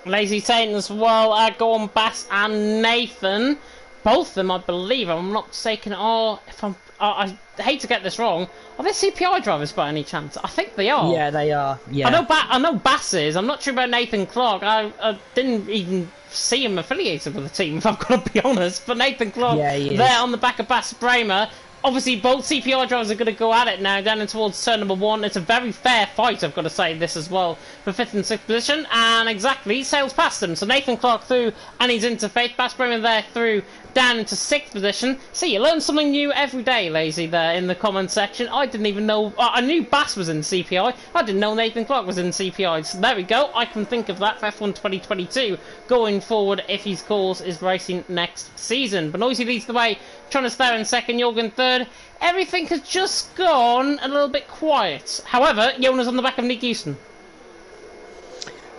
Lazy Satan as well, go on Bass and Nathan. Both of them, I believe, I'm not mistaken, are, if I hate to get this wrong, are they CPI drivers by any chance? I think they are. Yeah, they are. Yeah. I know Bass is. I'm not sure about Nathan Clark. I didn't even see him affiliated with the team, if I've got to be honest. But Nathan Clark, there on the back of Bass Bremer. Obviously, both CPR drivers are going to go at it now, down and towards turn number 1. It's a very fair fight, I've got to say, this as well, for 5th and 6th position. And exactly, he sails past them. So Nathan Clark through, and he's into 5th. Bass Bremer there through, down into 6th position. See, you learn something new every day, Lazy, there in the comment section. I didn't even know... I knew Bass was in CPI. I didn't know Nathan Clark was in CPI. So there we go. I can think of that for F1 2022 going forward if his course is racing next season. But Noisy leads the way. Jonas there in second, Jorgen third. Everything has just gone a little bit quiet. However, Jonas on the back of Nick Houston.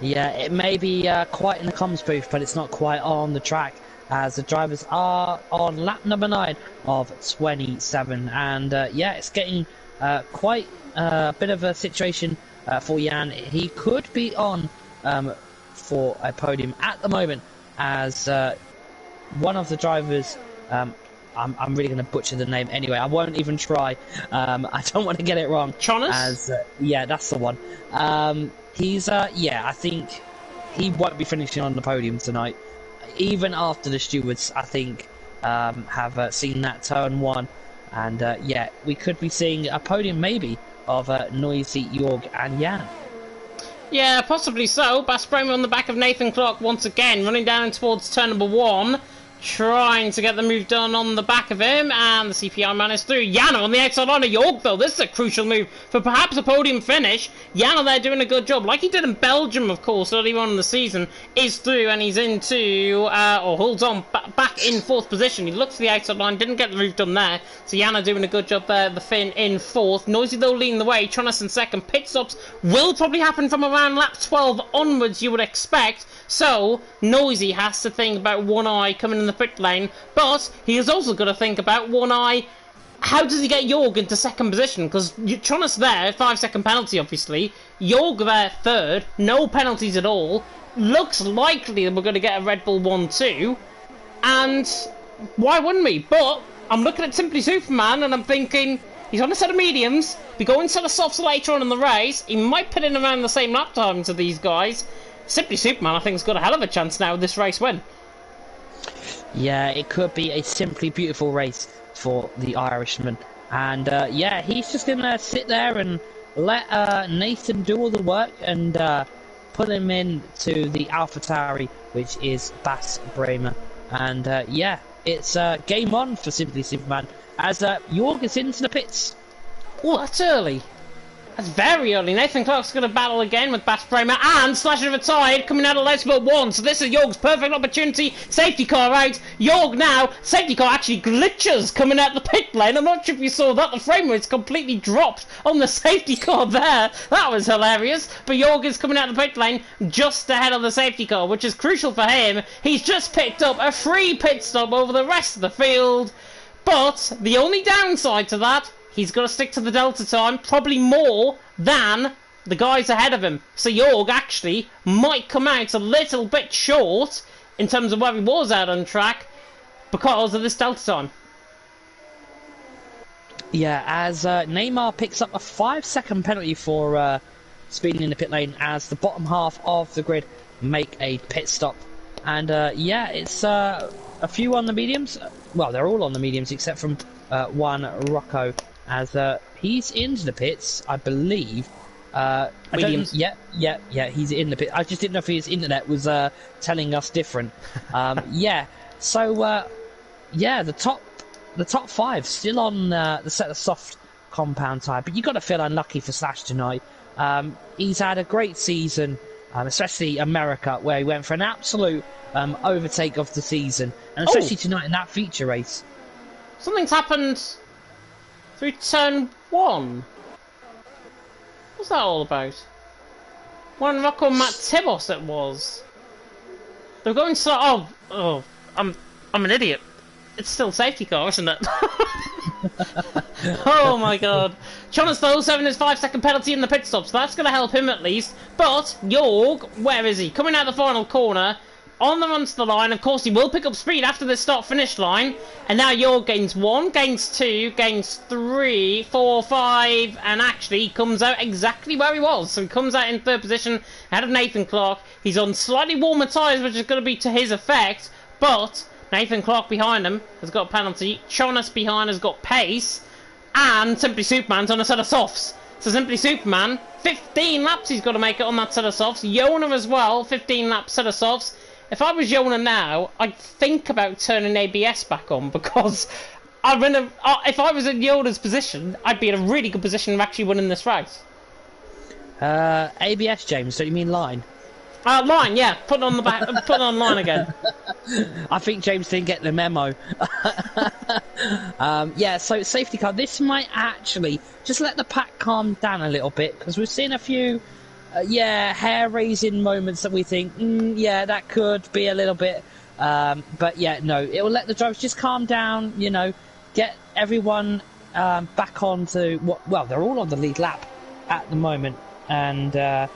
Yeah, it may be quiet in the comms booth, but it's not quite on the track, as the drivers are on lap number 9 of 27. And yeah, it's getting quite a bit of a situation for Jan. He could be on for a podium at the moment, as one of the drivers... I'm really going to butcher the name anyway. I won't even try. I don't want to get it wrong. Jonas? Yeah, that's the one. He's, yeah, I think he won't be finishing on the podium tonight. Even after the stewards, I think, have seen that turn 1. And, yeah, we could be seeing a podium maybe of Noisy, Jorg and Jan. Yeah, possibly so. Bass Bremer on the back of Nathan Clark once again, running down towards turn number 1. Trying to get the move done on the back of him, and the CPI man is through. Yana on the outside line of Jorg, though. This is a crucial move for perhaps a podium finish. Yana there doing a good job, like he did in Belgium, of course, earlier on in the season, is through, and he's into, or holds on back in 4th position. He looks to the outside line, didn't get the move done there. So Yana doing a good job there, the Finn in 4th. Noisy, though, leading the way. Tronas in 2nd. Pit stops will probably happen from around lap 12 onwards, you would expect. So, Noisy has to think about One Eye coming in the pit lane, but he has also got to think about One Eye. How does he get Jorg into 2nd position? Because Tronas there, 5-second penalty obviously, Jorg there 3rd, no penalties at all, looks likely that we're going to get a Red Bull 1-2, and why wouldn't we? But, I'm looking at Simply Superman and I'm thinking, he's on a set of mediums, be going set of softs later on in the race, he might put in around the same lap time to these guys. Simply Superman, I think, has got a hell of a chance now with this race win. Yeah, it could be a simply beautiful race for the Irishman. And, yeah, he's just going to sit there and let Nathan do all the work and put him into the AlphaTauri, which is Bass Bremer. And, yeah, it's game on for Simply Superman, as Jorg is into the pits. Oh, that's early. That's very early. Nathan Clark's going to battle again with Bass Bremer and Slash of a Tide coming out of left spot 1. So this is Jorg's perfect opportunity. Safety car out. Jorg now. Safety car actually glitches coming out the pit lane. I'm not sure if you saw that. The frame rate's completely dropped on the safety car there. That was hilarious. But Jorg is coming out the pit lane just ahead of the safety car, which is crucial for him. He's just picked up a free pit stop over the rest of the field. But the only downside to that, he's got to stick to the delta time, probably more than the guys ahead of him. So Jorg actually might come out a little bit short in terms of where he was out on track because of this delta time. Yeah, as Neymar picks up a 5-second penalty for speeding in the pit lane as the bottom half of the grid make a pit stop. And yeah, it's a few on the mediums. Well, they're all on the mediums except from one, Rocco, as he's into the pits, I believe. Mediums. Yeah, he's in the pit. I just didn't know if his internet was telling us different. Yeah, so yeah, the top 5 still on the set of soft compound tyre, but you've got to feel unlucky for Slash tonight. He's had a great season, especially America, where he went for an absolute overtake of the season, and especially tonight in that feature race. Something's happened through turn 1. What's that all about? One Rocco Matt Tibos it was. They're going so. Oh, I'm an idiot. It's still safety car, isn't it? Oh my god. Jonas though, 7 is 5-second penalty in the pit stop, so that's going to help him at least. But Jorg, where is he? Coming out the final corner. On the run to the line, of course he will pick up speed after the start-finish line. And now Jorg gains 1, gains 2, gains 3, 4, 5, and actually he comes out exactly where he was. So he comes out in 3rd position ahead of Nathan Clark. He's on slightly warmer tyres, which is going to be to his effect. But Nathan Clark behind him has got a penalty. Jonas behind has got pace. And Simply Superman's on a set of softs. So Simply Superman, 15 laps he's got to make it on that set of softs. Yona as well, 15 lap set of softs. If I was Yona now, I'd think about turning ABS back on because if I was in Yona's position, I'd be in a really good position of actually winning this race. ABS, James, don't you mean line? Line, yeah. Put it on the back. Put it on line again. I think James didn't get the memo. Yeah, so safety car. This might actually just let the pack calm down a little bit because we've seen a few, hair-raising moments that we think, yeah, that could be a little bit. But yeah, no, it will let the drivers just calm down. You know, get everyone back onto what? Well, they're all on the lead lap at the moment, and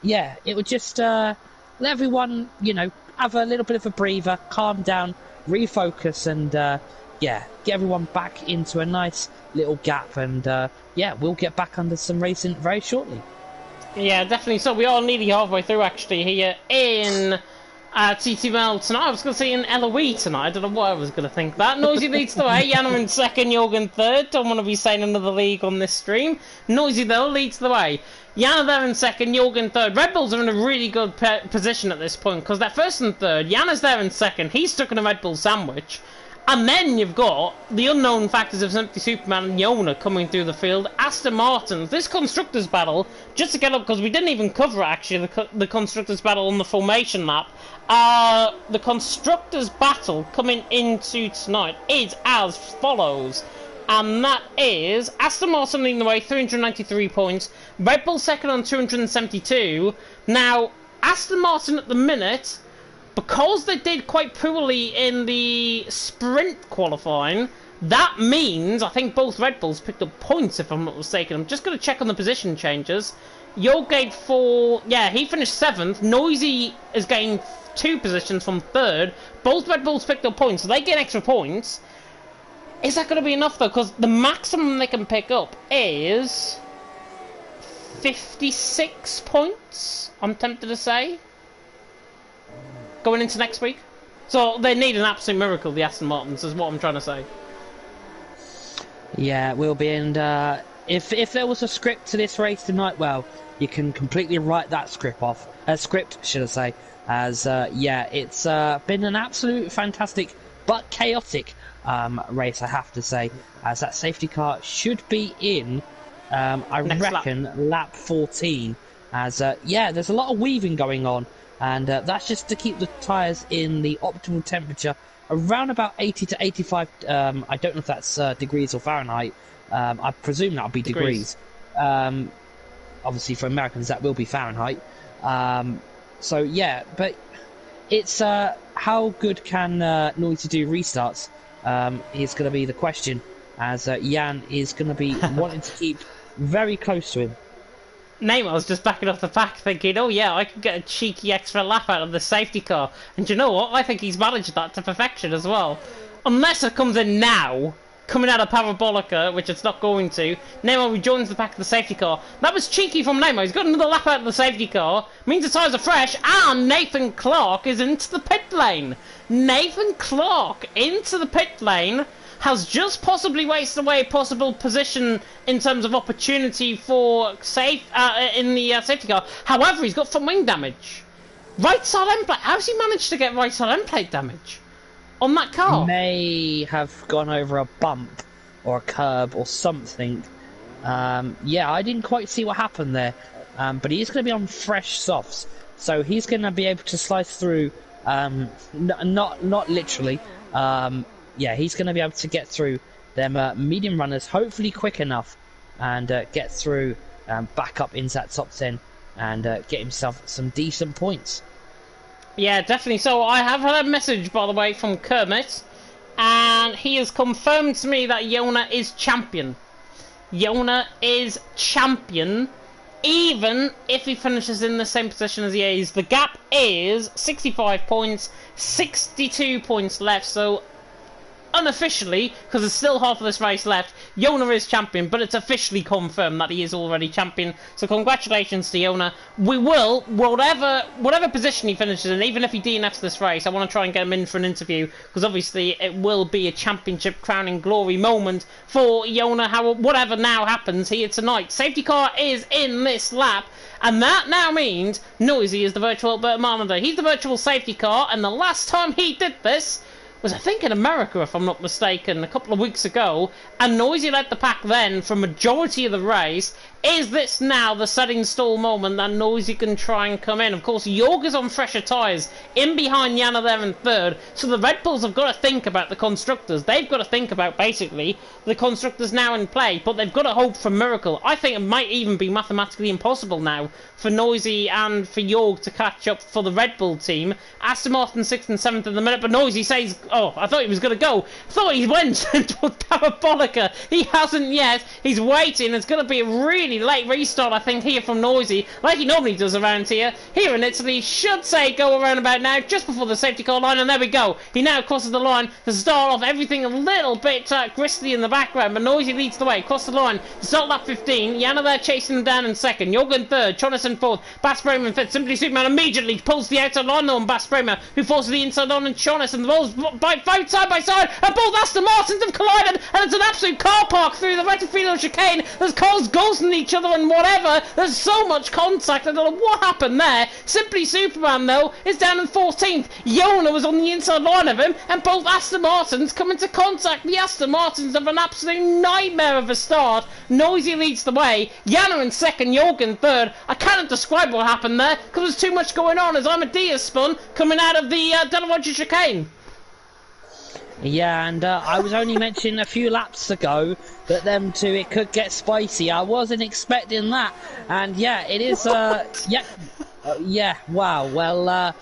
yeah, it would just let everyone, have a little bit of a breather, calm down, refocus, and get everyone back into a nice little gap, and we'll get back under some racing very shortly. Yeah, definitely. So we are nearly halfway through actually here in TTML tonight. I was going to say in LOE tonight. I don't know what I was going to think that. Noisy leads the way. Jana in 2nd, Jorg in 3rd. Don't want to be saying another league on this stream. Noisy though leads the way. Jana there in 2nd, Jorg in 3rd. Red Bulls are in a really good position at this point because they're 1st and 3rd. Jana's there in 2nd. He's stuck in a Red Bull sandwich. And then you've got the unknown factors of Simply Superman and Yona coming through the field. Aston Martin, this Constructors battle, just to get up, because we didn't even cover actually the Constructors battle on the formation lap. The Constructors battle coming into tonight is as follows. And that is Aston Martin leading the way, 393 points. Red Bull 2nd on 272. Now, Aston Martin at the minute, because they did quite poorly in the sprint qualifying, that means I think both Red Bulls picked up points, if I'm not mistaken. I'm just going to check on the position changes. Jorg 4, he finished 7th. Noisy is gained 2 positions from 3rd. Both Red Bulls picked up points, so they get extra points. Is that going to be enough though? Because the maximum they can pick up is 56 points, I'm tempted to say, going into next week. So they need an absolute miracle, the Aston Martins, is what I'm trying to say. Yeah, it will be. And if there was a script to this race tonight, well, you can completely write that script off. Script, should I say. As, it's been an absolute fantastic but chaotic race, I have to say. As that safety car should be in I reckon lap 14. As yeah, there's a lot of weaving going on, and that's just to keep the tyres in the optimal temperature, around about 80 to 85. I don't know if that's degrees or Fahrenheit. I presume that'll be degrees. Obviously, for Americans, that will be Fahrenheit. So yeah, but it's how good can Noisy do restarts is going to be the question, as Jan is going to be wanting to keep very close to him. Neymar's just backing off the pack thinking, oh yeah, I can get a cheeky extra lap out of the safety car. And you know what? I think he's managed that to perfection as well. Unless it comes in now, coming out of Parabolica, which it's not going to, Neymar rejoins the pack of the safety car. That was cheeky from Neymar. He's got another lap out of the safety car. Means the tyres are fresh, and Nathan Clark is into the pit lane. Nathan Clark into the pit lane. Has just possibly wasted away a possible position in terms of opportunity for in the safety car. However, he's got front wing damage. Right side end plate. How's he managed to get right side end plate damage on that car? May have gone over a bump or a curb or something. Yeah, I didn't quite see what happened there. But he is going to be on fresh softs, so he's going to be able to slice through. Not literally. Yeah, he's going to be able to get through them medium runners, hopefully quick enough, and get through back up into that top 10 and get himself some decent points. Yeah, definitely. So I have had a message, by the way, from Kermit, and he has confirmed to me that Yona is champion. Yona is champion, even if he finishes in the same position as he is. The gap is 65 points, 62 points left, so unofficially, because there's still half of this race left, Yona is champion, but it's officially confirmed that he is already champion. So congratulations to Yona. We will, whatever position he finishes in, even if he DNFs this race, I want to try and get him in for an interview, because obviously it will be a championship crowning glory moment for Yona. Whatever now happens here tonight. Safety car is in this lap. And that now means Noisy is the virtual monitor. He's the virtual safety car, and the last time he did this was, I think, in America, if I'm not mistaken, a couple of weeks ago, and Noisy led the pack then for majority of the race. Is this now the setting stall moment that Noisy can try and come in? Of course, Jorg is on fresher tyres, in behind Jana there in third, so the Red Bulls have got to think about the constructors. They've got to think about, basically, the constructors now in play, but they've got to hope for a miracle. I think it might even be mathematically impossible now for Noisy and for Jorg to catch up for the Red Bull team. Aston Martin 6th and 7th in the minute, but Noisy says, oh, I thought he was going to go. I thought he went into Parabolica. He hasn't yet. He's waiting. It's going to be a really late restart, I think, here from Noisy, like he normally does around here. Here in Italy, should say go around about now, just before the safety car line, and there we go. He now crosses the line to start off. Everything a little bit gristly in the background, but Noisy leads the way. Cross the line to start lap 15. Jana there chasing him down in second. Jorgen third. Jonas in fourth. Bas Bremer in fifth. Simply Superman immediately pulls the outside line on Bas Bremer, who forces the inside on, and Jonas and the balls both side by side, and both Aston Martins have collided, and it's an absolute car park through the Rettifield chicane. There's cars ghosting each other and whatever. There's so much contact. I don't know what happened there. Simply Superman, though, is down in 14th. Yona was on the inside line of him, and both Aston Martins come into contact. The Aston Martins have an absolute nightmare of a start. Noisy leads the way. Jana in second, Jorgen third. I cannot describe what happened there, because there's too much going on as Amadeus spun coming out of the Della Roggia chicane. Yeah, and I was only mentioning a few laps ago that them two, it could get spicy. I wasn't expecting that, and yeah, it is. Yeah, wow. Well,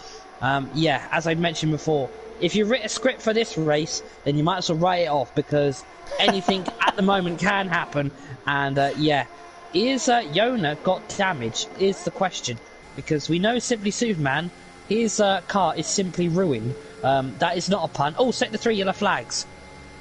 yeah, as I mentioned before, if you write a script for this race, then you might as well write it off, because anything at the moment can happen. And yeah, is Yona got damage? Is the question, because we know Simply Superman, his car is simply ruined. That is not a pun. Oh, set the 3 yellow flags.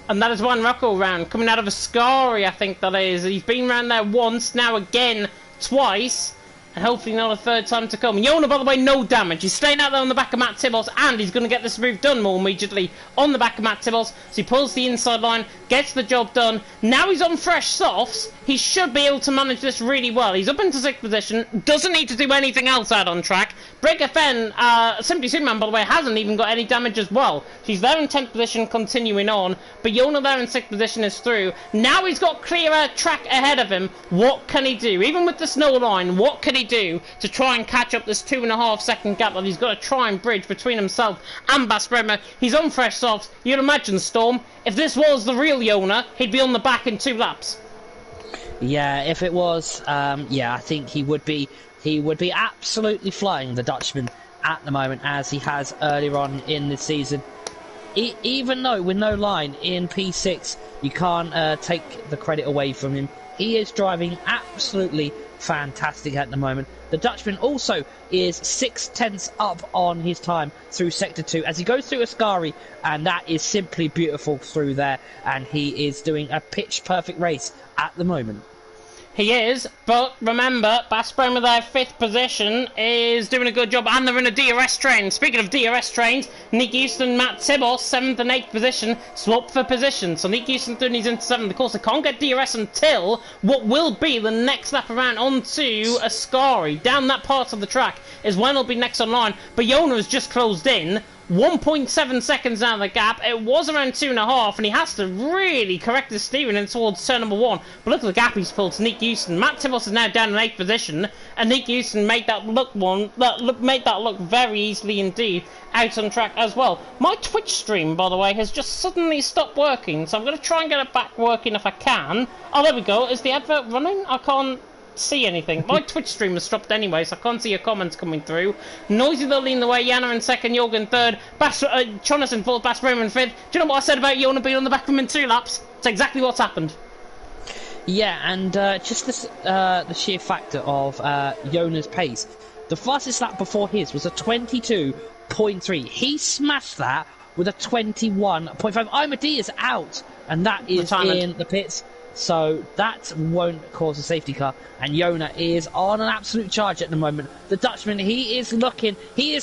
And that is one Rocco round, coming out of Ascari, I think that is. He's been round there once, now again, twice, and hopefully not a third time to come. Yona, by the way, no damage. He's staying out there on the back of Matt Tibbles, and he's going to get this move done more immediately on the back of Matt Tibbles. So he pulls the inside line, gets the job done. Now he's on fresh softs. he should be able to manage this really well. He's up into 6th position, doesn't need to do anything else out on track. Break FN, Simply Superman, by the way, hasn't even got any damage as well. She's there in 10th position, continuing on, but Yona there in 6th position is through. Now he's got clearer track ahead of him. What can he do? Even with the snow line, what can he do to try and catch up this 2.5 second gap that he's got to try and bridge between himself and Bas Bremer? He's on fresh softs. You'd imagine, Storm, if this was the real Yona, he'd be on the back in 2 laps. Yeah, if it was, I think he would be absolutely flying, the Dutchman, at the moment, as he has earlier on in the season. Even though with no line in P6, you can't take the credit away from him. He is driving absolutely fantastic at the moment. The Dutchman also is 6/10 up on his time through Sector 2 as he goes through Ascari, and that is simply beautiful through there, and he is doing a pitch-perfect race at the moment. He is, but remember, Bas Bremer there, 5th position, is doing a good job, and they're in a DRS train. Speaking of DRS trains, Nick Houston, Matt Tibos, 7th and 8th position, swap for position. So Nick Houston doing his into 7th. Of course, they can't get DRS until what will be the next lap around onto Ascari. Down that part of the track is when it'll be next online, but Yona has just closed in. 1.7 seconds out of the gap. It was around 2.5, and he has to really correct his steering in towards turn number 1. But look at the gap he's pulled to Nick Houston. Matt Tibos is now down in 8th position, and Nick Houston made that look very easily indeed out on track as well. My Twitch stream, by the way, has just suddenly stopped working, so I'm going to try and get it back working if I can. Oh, there we go. Is the advert running? I can't see anything. My Twitch stream has stopped anyway, so I can't see your comments coming through. Noisy though leading the way, Yana in 2nd, Jorgen 3rd, Chonas in 4th, Bas Bremer in 5th. Do you know what I said about Yona being on the back of him in 2 laps? It's exactly what's happened. Yeah, and just this, the sheer factor of Yona's pace. The fastest lap before his was a 22.3. He smashed that with a 21.5. Imadi is out, and that is in the pits. So that won't cause a safety car, and Yona is on an absolute charge at the moment. The Dutchman, he is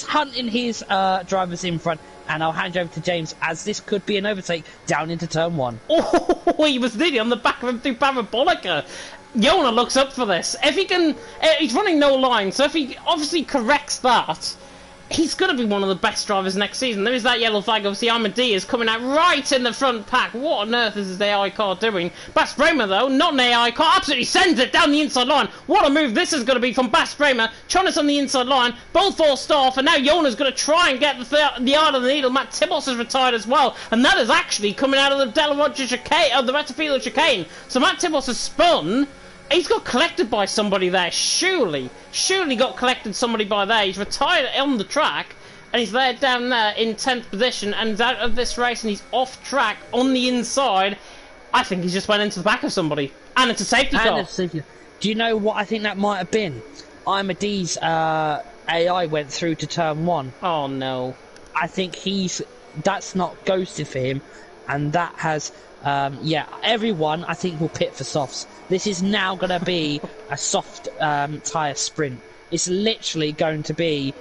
hunting his drivers in front, and I'll hand you over to James as this could be an overtake down into turn 1. Oh, he was nearly on the back of him through Parabolica. Yona looks up for this. If he can, he's running no line, so if he obviously corrects that, he's going to be one of the best drivers next season. There is that yellow flag. Obviously, Imadi is coming out right in the front pack. What on earth is his AI car doing? Bas Bremer, though, not an AI car, absolutely sends it down the inside line. What a move this is going to be from Bas Bremer. Chonas on the inside line, both forced off, and now Yona's going to try and get the eye of the needle. Matt Tibos has retired as well, and that is actually coming out of the Della Roger chicane, of the Retafilo chicane. So Matt Tibos has spun. He's got collected by somebody there, surely got collected somebody by there. He's retired on the track, and he's there down there in 10th position, and he's out of this race, and he's off track on the inside. I think he just went into the back of somebody, and it's a safety car. Do you know what I think that might have been? Imadi's AI went through to turn 1. Oh no. I think that's not ghosted for him, and that has... everyone, I think, will pit for softs. This is now going to be a soft tyre sprint. It's literally going to be,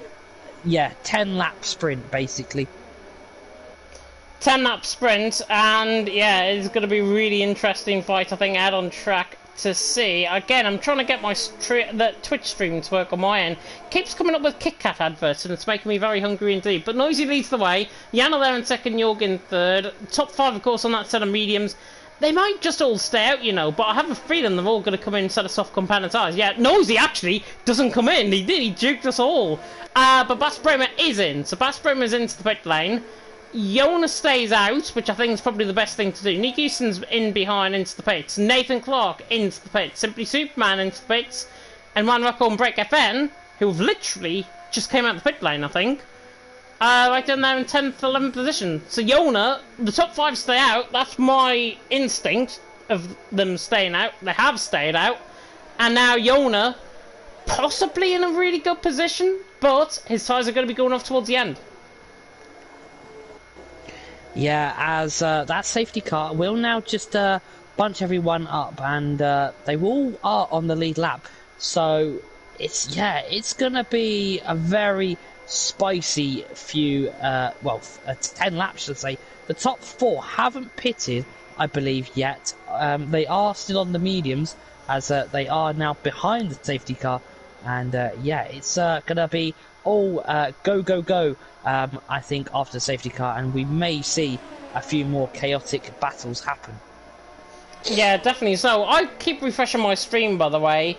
10-lap sprint, basically. 10-lap sprint, and, it's going to be a really interesting fight, I think, out on track to see. Again, I'm trying to get my Twitch stream to work on my end. Keeps coming up with Kit Kat adverts, and it's making me very hungry indeed. But Noisy leads the way. Yana there in 2nd, Jorgen 3rd. Top 5, of course, on that set of mediums. They might just all stay out, but I have a feeling they're all going to come in instead of soft compound tyres. Yeah, Noisy actually doesn't come in. He did. He juked us all. But Bas Bremer is in. So Bas Bremer is into the pit lane. Yona stays out, which I think is probably the best thing to do. Nick Houston's in behind into the pits. Nathan Clark into the pits. Simply Superman into the pits. And Juan Rocco and Break FN, who have literally just came out of the pit lane, I think. Right down there in 10th, 11th position. So Yona, the top 5 stay out. That's my instinct of them staying out. They have stayed out. And now Yona, possibly in a really good position, but his tyres are going to be going off towards the end. Yeah, as that safety car will now just bunch everyone up, and they all are on the lead lap. So it's gonna be a very spicy few, 10 laps, should I say. The top 4 haven't pitted, I believe, yet. they are still on the mediums, as they are now behind the safety car. And yeah, it's going to be all go, go, go, I think, after the safety car. And we may see a few more chaotic battles happen. Yeah, definitely. So I keep refreshing my stream, by the way,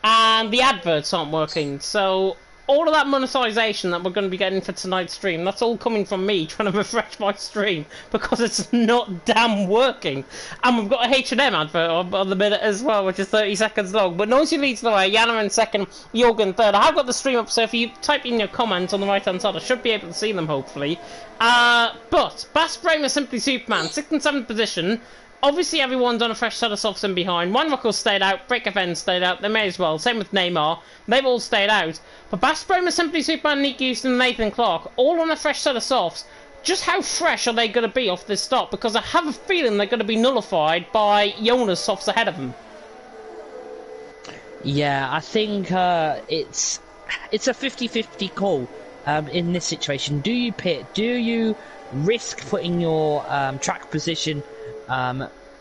and the adverts aren't working. So all of that monetization that we're going to be getting for tonight's stream, that's all coming from me trying to refresh my stream because it's not damn working. And we've got a H&M advert on the minute as well, which is 30 seconds long. But Noisy leads the way, Yana in second, Jorgen third. I have got the stream up, so if you type in your comments on the right-hand side, I should be able to see them, hopefully. But Bass Bramer Simply Superman, 6th and 7th position. Obviously, everyone's on a fresh set of softs in behind. One Ruckle stayed out, Break FN stayed out, they may as well. Same with Neymar, they've all stayed out. But Bass Bramer, Simply Superman, Nick Houston, and Nathan Clark, all on a fresh set of softs. Just how fresh are they going to be off this start? Because I have a feeling they're going to be nullified by Jonas softs ahead of them. Yeah, I think it's a 50-50 call in this situation. Do you pit? Do you risk putting your track position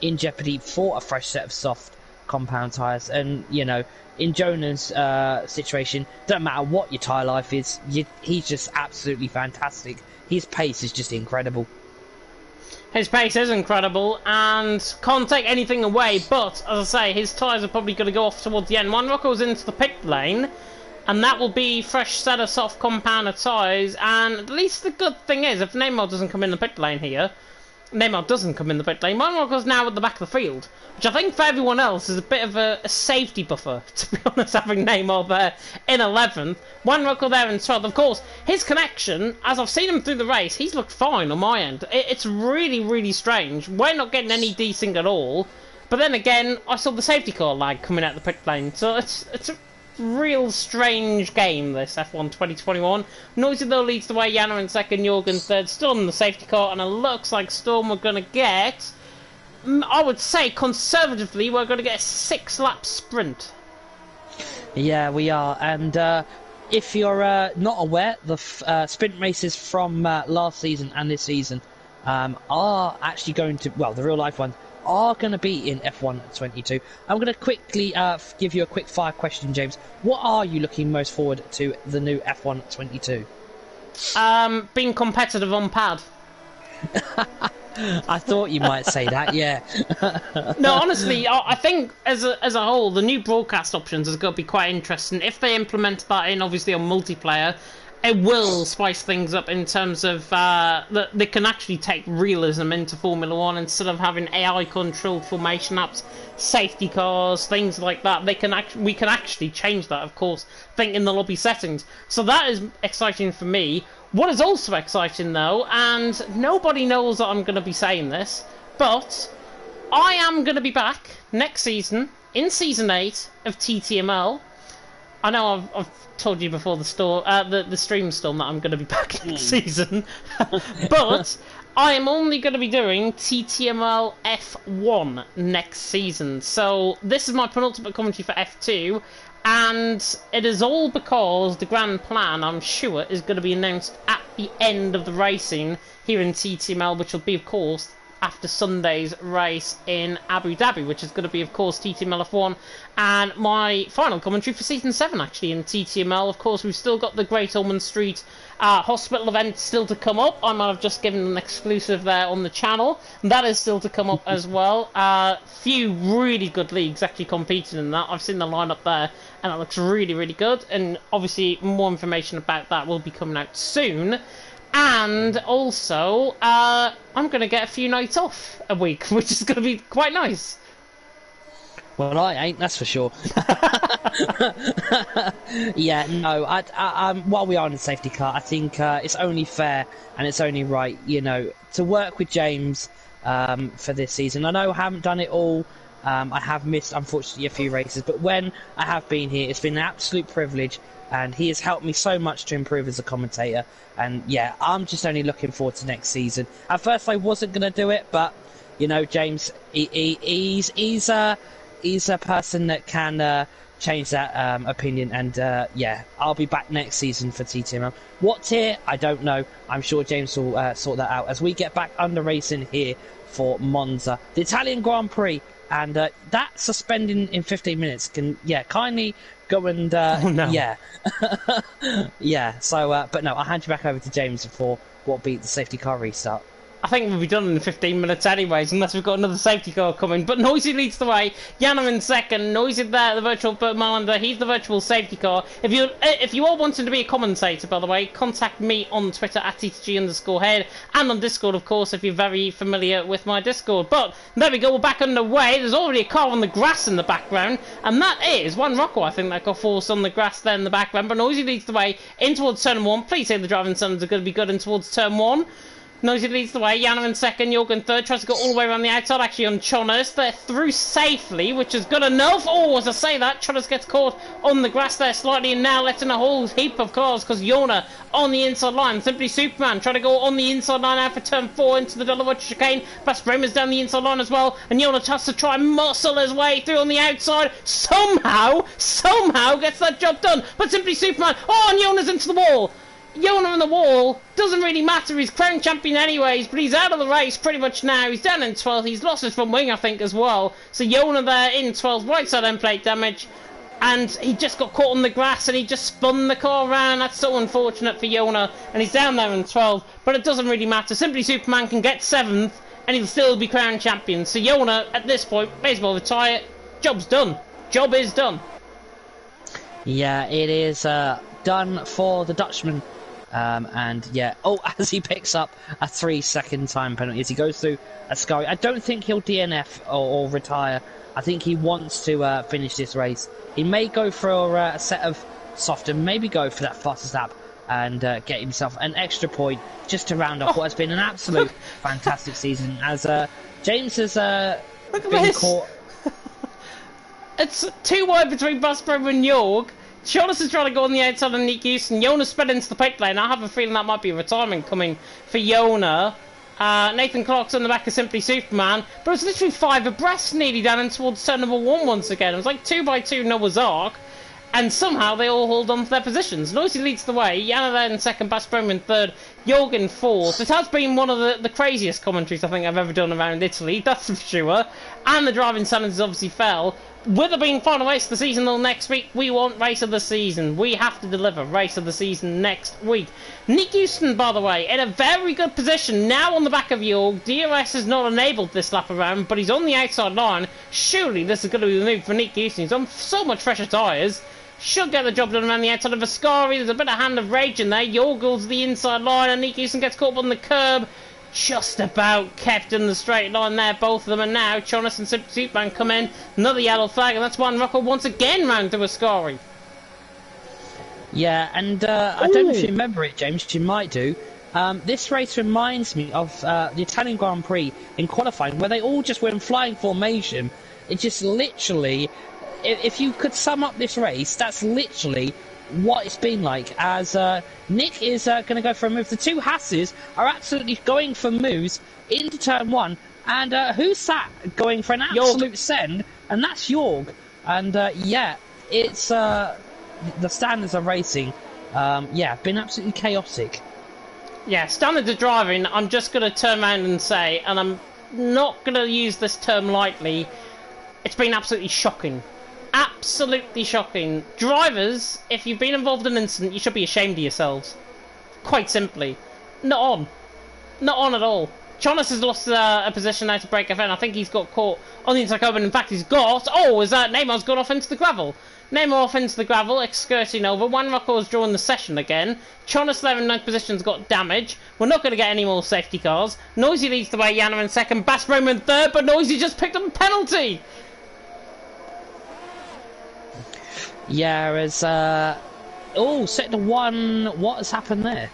in jeopardy for a fresh set of soft compound tyres? And, you know, in Jonah's situation, doesn't matter what your tyre life is, he's just absolutely fantastic. His pace is just incredible. His pace is incredible, and can't take anything away, but, as I say, his tyres are probably going to go off towards the end. One Rocco goes into the pit lane, and that will be fresh set of soft compounder tyres, and at least the good thing is, if Neymar doesn't come in the pit lane here, Neymar doesn't come in the pit lane, One Rocco's now at the back of the field, which I think for everyone else is a bit of a safety buffer, to be honest, having Neymar there in 11th, One Rocco there in 12th. Of course, his connection, as I've seen him through the race, he's looked fine on my end. It's really, really strange. We're not getting any desync at all, but then again, I saw the safety car lag coming out the pit lane, so it's a real strange game, this F1 2021. Noisy though leads the way, Yana in second, Jorgen third, still in the safety car, and it looks like Storm are going to get, I would say conservatively, we're going to get a 6-lap sprint. Yeah, we are, and if you're not aware, the sprint races from last season and this season are actually going to, well, the real life ones are going to be in F1 22. I'm going to quickly give you a quick fire question, James. What are you looking most forward to the new F1 22? Being competitive on pad. I thought you might say that, yeah. No, honestly, I think as a whole, the new broadcast options is going to be quite interesting. If they implement that in, obviously, on multiplayer, it will spice things up in terms of that they can actually take realism into Formula 1 instead of having AI-controlled formation apps, safety cars, things like that. We can actually change that, of course, think in the lobby settings. So that is exciting for me. What is also exciting, though, and nobody knows that I'm going to be saying this, but I am going to be back next season, in Season 8 of TTML. I know I've told you before the stream storm that I'm going to be back next season, but I am only going to be doing TTML F1 next season. So this is my penultimate commentary for F2, and it is all because the grand plan, I'm sure, is going to be announced at the end of the racing here in TTML, which will be, of course, after Sunday's race in Abu Dhabi, which is going to be, of course, TTML F1, and my final commentary for Season 7, actually, in TTML. Of course, we've still got the Great Ormond Street hospital event still to come up. I might have just given an exclusive there on the channel. That is still to come up as well. Few really good leagues actually competing in that. I've seen the lineup there, and it looks really, really good, and obviously more information about that will be coming out soon. And also, I'm going to get a few nights off a week, which is going to be quite nice. Well, I ain't, that's for sure. Yeah, no, while we are in the safety car, I think it's only fair and it's only right, you know, to work with James for this season. I know I haven't done it all. I have missed, unfortunately, a few races, but when I have been here, it's been an absolute privilege, and he has helped me so much to improve as a commentator. And yeah, I'm just only looking forward to next season. At first, I wasn't going to do it, but you know, James, he's a person that can change that opinion. And yeah, I'll be back next season for TTML. What tier? I don't know. I'm sure James will sort that out as we get back under racing here for Monza, the Italian Grand Prix. and that suspending in 15 minutes can, kindly go and, Oh, no. yeah. Yeah, so, but no, I'll hand you back over to James for what beat the safety car restart. I think we'll be done in 15 minutes anyways, unless we've got another safety car coming. But Noisy leads the way. Yana in second. Noisy there, the virtual Malander. He's the virtual safety car. If you are wanting to be a commentator, by the way, contact me on Twitter at TTG_head and on Discord, of course, if you're very familiar with my Discord. But there we go. We're back underway. There's already a car on the grass in the background, and that is Juan Rocco. I think that got forced on the grass there in the background. But Noisy leads the way in towards turn 1. Please say the driving standards are going to be good in towards turn 1. Noisy leads the way, Yana in second, Jorgen third, tries to go all the way around the outside, actually on Chonas. They're through safely, which is good enough. Oh, as I say that, Chonas gets caught on the grass there slightly, and now letting a whole heap of cars, because Jona on the inside line. Simply Superman trying to go on the inside line out for turn 4 into the Delaware chicane. Bas Bremer's down the inside line as well, and Jona has to try and muscle his way through on the outside. Somehow gets that job done, but Simply Superman, oh, and Jona's into the wall. Jona on the wall, doesn't really matter, he's crown champion anyways, but he's out of the race pretty much now. He's down in 12th, he's lost his front wing I think as well. So Jona there in 12th, right side end plate damage, and he just got caught on the grass and he just spun the car around. That's so unfortunate for Jona, and he's down there in 12th, but it doesn't really matter. Simply Superman can get 7th and he'll still be crown champion. So Jona at this point may as well retire. Job's done. Job is done. Yeah, it is done for the Dutchman. And yeah, as he picks up a 3-second time penalty as he goes through Ascari. I don't think he'll DNF or retire. I think he wants to finish this race. He may go for a set of softer, maybe go for that fastest lap and get himself an extra point just to round off what has been an absolute fantastic season. As James has been caught. It's too wide between Bas Bremer and Jorg. Jonas is trying to go on the outside of Nick Houston. Jonas sped into the pit lane. I have a feeling that might be a retirement coming for Jona. Nathan Clark's on the back of Simply Superman. But it was literally 5 abreast nearly down and towards turn number 1 once again. It was like 2x2 Noah's Ark. And somehow they all hold on to their positions. Noisy leads the way. Yana there in second, Bas Bremer in third, Jorgen fourth. It has been one of the craziest commentaries I think I've ever done around Italy, that's for sure. And the driving standards obviously fell. With it being final race of the season though next week, we want race of the season. We have to deliver race of the season next week. Nick Houston, by the way, in a very good position now on the back of Jorg. DRS has not enabled this lap around, but he's on the outside line. Surely this is going to be the move for Nick Houston. He's on so much fresher tyres. Should get the job done around the outside of Ascari. There's a bit of hand of rage in there. Jorg goes to the inside line and Nick Houston gets caught up on the curb. Just about kept in the straight line there, both of them, and now Jonas and Superman come in. Another yellow flag, and that's Juan Rocco once again round to Ascari. Yeah, and I don't know if you remember it, James, you might do. This race reminds me of the Italian Grand Prix in qualifying, where they all just went flying formation. It just literally, if you could sum up this race, that's literally what it's been like, as Nick is going to go for a move. The two Hasses are absolutely going for moves into turn 1, and who's that going for an absolute send? And that's Jorg. And yeah, it's the standards of racing, been absolutely chaotic. Yeah, standards of driving, I'm just going to turn around and say, and I'm not going to use this term lightly, it's been absolutely shocking. Absolutely shocking. Drivers, if you've been involved in an incident, you should be ashamed of yourselves. Quite simply. Not on. Not on at all. Jonas has lost a position now to break FN. I think he's got caught on the inside curb, and in fact he's got... Oh, is that Neymar's gone off into the gravel. Neymar off into the gravel, excurting over. Juan Rocco has drawn the session again. Jonas there in 9th position's got damage. We're not going to get any more safety cars. Noisy leads the way, Yana in second, Bas Bremer in third, but Noisy just picked up a penalty. Yeah, as set to 1. What has happened there?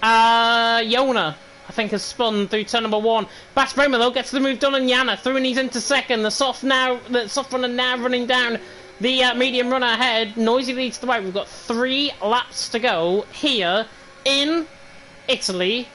Jona, I think, has spun through turn number 1. Bas Bremer though gets the move done on Yana. Through and he's into second. The soft runner now running down the medium runner ahead. Noisy leads the way. We've got 3 laps to go here in Italy.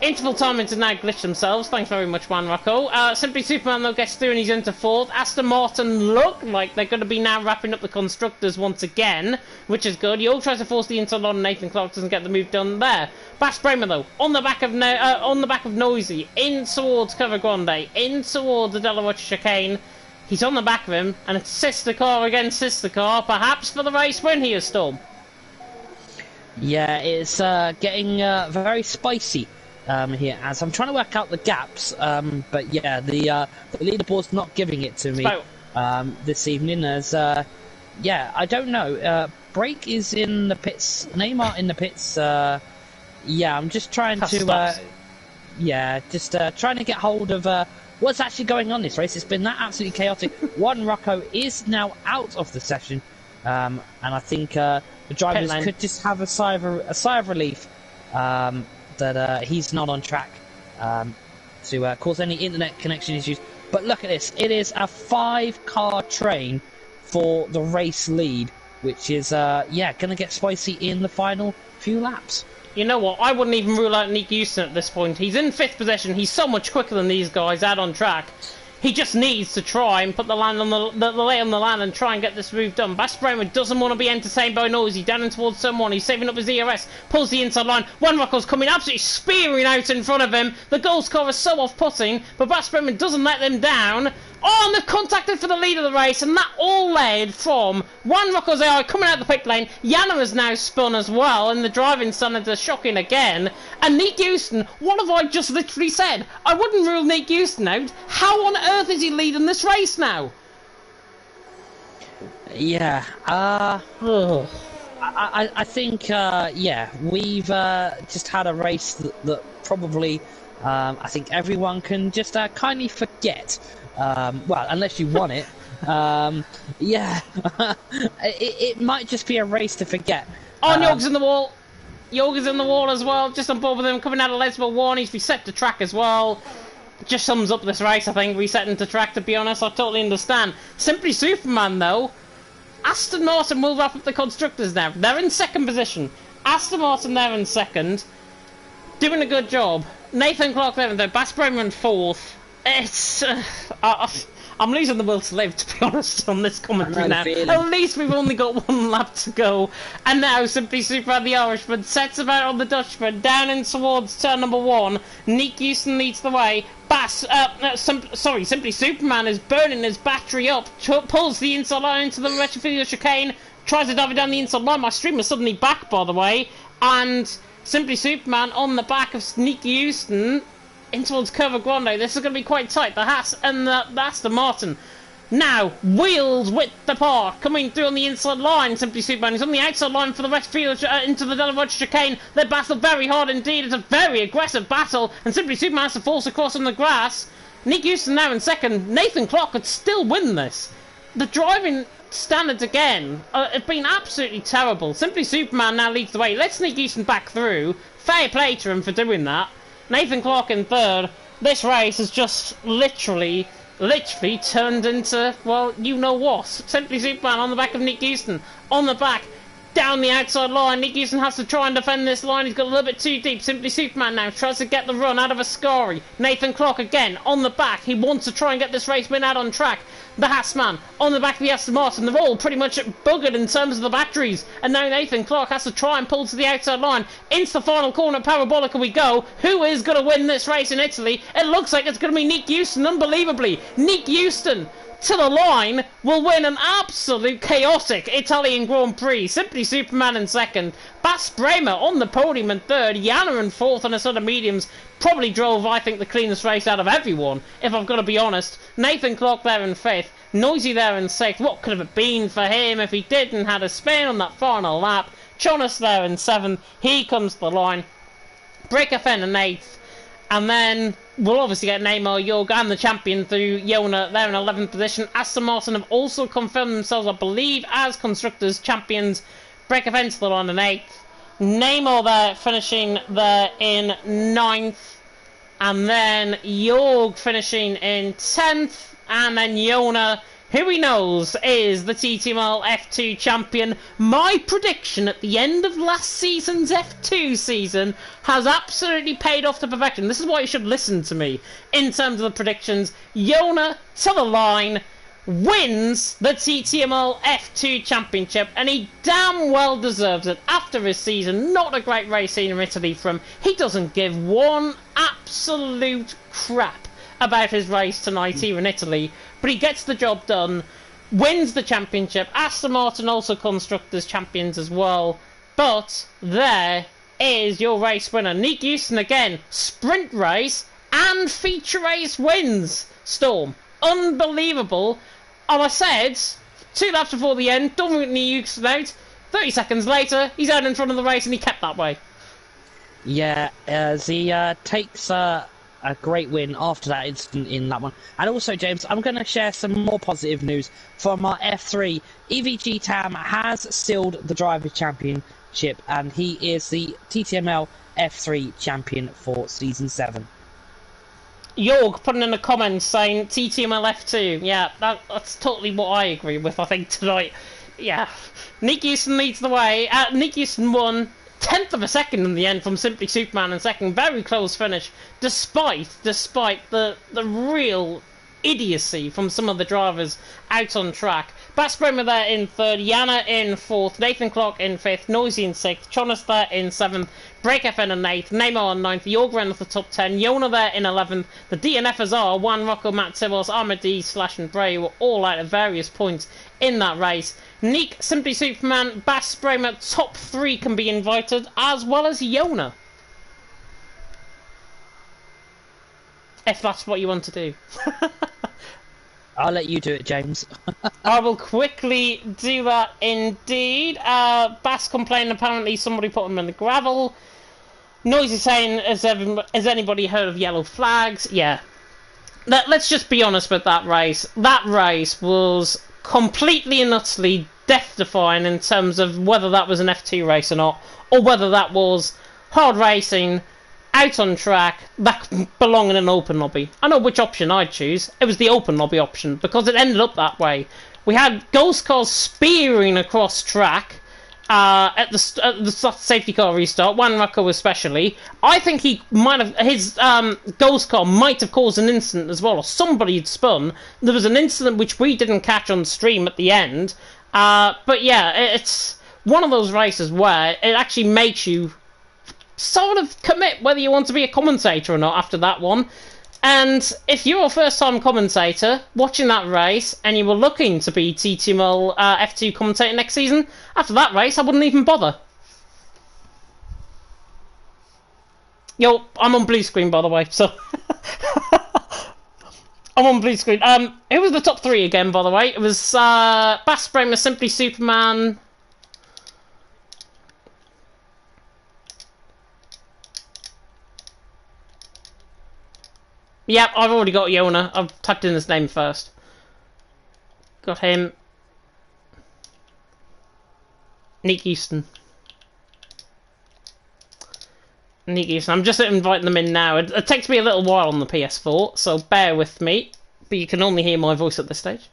Interval timings have now glitched themselves. Thanks very much, Juan Rocco. Simply Superman, though, gets through and he's into 4th. Aston Martin look like they're going to be now wrapping up the constructors once again, which is good. York tries to force the inside line, and Nathan Clark doesn't get the move done there. Bash Bremer, though, on the back of Noisy, in towards Cover Grande, in towards the Delawacha chicane. He's on the back of him, and it's sister car against sister car, perhaps for the race win here, Storm. Yeah, it's getting very spicy. Here, as I'm trying to work out the gaps, but yeah, the leaderboard's not giving it to me this evening. As yeah, I don't know. Break is in the pits. Neymar in the pits. Yeah, I'm just trying to. Yeah, just trying to get hold of what's actually going on this race. It's been that absolutely chaotic. Juan Rocco is now out of the session, and I think the drivers could just have a sigh of relief. That he's not on track to cause any internet connection issues. But look at this. It is a 5-car train for the race lead, which is, yeah, going to get spicy in the final few laps. You know what? I wouldn't even rule out Nick Houston at this point. He's in 5th position. He's so much quicker than these guys out on track. He just needs to try and put the lay on the land and try and get this move done. Bass Bremer doesn't want to be entertained by Noisy. Down in towards someone. He's saving up his ERS. Pulls the inside line. Juan Rocco's coming absolutely spearing out in front of him. The goal scorer is so off-putting, but Bass Bremer doesn't let them down. Oh, and they've contacted for the lead of the race, and that all led from Juan Rocco's AI coming out the pit lane. Yana has now spun as well, and the driving standards are shocking again. And Nick Houston, what have I just literally said? I wouldn't rule Nick Houston out. How on earth is he leading this race now? Yeah, I think, yeah, we've just had a race that probably, I think everyone can just kindly forget. Well, unless you won it. Yeah, it might just be a race to forget. Oh, York's in the wall. York is in the wall as well, just on board with him, coming out of Lesbo 1. He's reset to track as well. Just sums up this race, I think, resetting to track, to be honest. I totally understand. Simply Superman, though. Aston Martin will wrap up the constructors now. They're in 2nd position. Aston Martin there in 2nd. Doing a good job. Nathan Clark there, though. Bass Bremer in 4th. It's... I'm losing the will to live, to be honest, on this commentary now. At least we've only got 1 lap to go. And now, Simply Superman the Irishman sets about on the Dutchman, down in towards turn number 1. Nick Houston leads the way. Simply Superman is burning his battery up, pulls the inside line into the retrofit chicane, tries to dive it down the inside line. My stream is suddenly back, by the way. And Simply Superman on the back of Nick Houston in towards Curva Grande. This is going to be quite tight. The Haas and the Aston Martin. Now, Wheels with the park coming through on the inside line. Simply Superman. He's on the outside line for the rest field into the Delawacha chicane. They battle very hard indeed. It's a very aggressive battle. And Simply Superman has to force across on the grass. Nick Houston now in 2nd. Nathan Clark could still win this. The driving standards again have been absolutely terrible. Simply Superman now leads the way. Let's Nick Houston back through. Fair play to him for doing that. Nathan Clark in 3rd. This race has just literally turned into, well, you know what. Simply Superman on the back of Nick Houston. On the back, down the outside line. Nick Houston has to try and defend this line. He's got a little bit too deep. Simply Superman now tries to get the run out of Ascari. Nathan Clark again on the back. He wants to try and get this race win out on track. The Haasman on the back of the Aston Martin. They're all pretty much buggered in terms of the batteries. And now Nathan Clark has to try and pull to the outside line. Into the final corner, Parabolica we go. Who is going to win this race in Italy? It looks like it's going to be Nick Houston, unbelievably. Nick Houston to the line will win an absolute chaotic Italian Grand Prix. Simply Superman in 2nd. Bass Bremer on the podium in 3rd. Yana in 4th on a set of mediums. Probably drove, I think, the cleanest race out of everyone, if I've got to be honest. Nathan Clark there in 5th. Noisy there in 6th. What could have it been for him if he didn't had a spin on that final lap? Jonas there in 7th. He comes to the line. Breaker Fen in 8th. And then we'll obviously get Neymar, Jorg and the champion through Yona there in 11th position. Aston Martin have also confirmed themselves, I believe, as constructors champions. Breaker Fen to the line in 8th. Neymar there finishing there in 9th. And then Jorg finishing in 10th. And then Yona, who he knows is the TTML F2 champion. My prediction at the end of last season's F2 season has absolutely paid off to perfection. This is why you should listen to me in terms of the predictions. Yona to the line wins the TTML F2 championship, and he damn well deserves it after his season. Not a great race in Italy from. He doesn't give one absolute crap about his race tonight here in Italy, but he gets the job done, wins the championship. Aston Martin also constructors champions as well, but there is your race winner. Nick Houston again, sprint race and feature race wins. Storm, unbelievable. And I said 2 laps before the end, don't want Nick Houston out. 30 seconds later, he's out in front of the race, and he kept that way. Yeah, as he takes a great win after that incident in that one. And also, James, I'm going to share some more positive news from our F3. EVG Tam has sealed the Drivers' Championship, and he is the TTML F3 champion for Season 7. Jorg putting in a comment saying TTML F2. Yeah, that's totally what I agree with, I think, tonight. Yeah, Nick Houston leads the way. Nick Houston won 10th of a second in the end from Simply Superman in second. Very close finish, despite the real idiocy from some of the drivers out on track. Bas Bremer there in third, Yana in fourth, Nathan Clark in fifth, Noisy in sixth, Jonas there in seventh, Break FN in eighth, Neymar in ninth, Jorg ran off the top 10, Yona there in 11th. The DNFers are Juan Rocco, Matt Tibos, Ahmed Slash and Bray were all out at various points in that race. Neek, Simply Superman, Bas Bremer, top 3 can be invited, as well as Yona. If that's what you want to do. I'll let you do it, James. I will quickly do that indeed. Bass complaining apparently somebody put him in the gravel. Noisy saying, has anybody heard of yellow flags? Yeah. Let's just be honest with that race. That race was completely and utterly death-defying in terms of whether that was an F2 race or not, or whether that was hard racing, out on track, that belong in an open lobby. I know which option I'd choose. It was the open lobby option, because it ended up that way. We had ghost cars spearing across track at the safety car restart, Juan Rocco especially. I think he might have, his ghost car might have caused an incident as well, or somebody had spun. There was an incident which we didn't catch on stream at the end. But yeah, it's one of those races where it actually makes you sort of commit whether you want to be a commentator or not after that one. And if you're a first-time commentator watching that race and you were looking to be TTML F2 commentator next season, after that race I wouldn't even bother. Yo, I'm on blue screen by the way, so I'm on blue screen. Who was the top 3 again, by the way? It was Bas Bremer, Simply Superman. Yep, I've already got Yona. I've typed in his name first. Got him. Nick Houston. Nick Houston. I'm just inviting them in now. It takes me a little while on the PS4, so bear with me. But you can only hear my voice at this stage.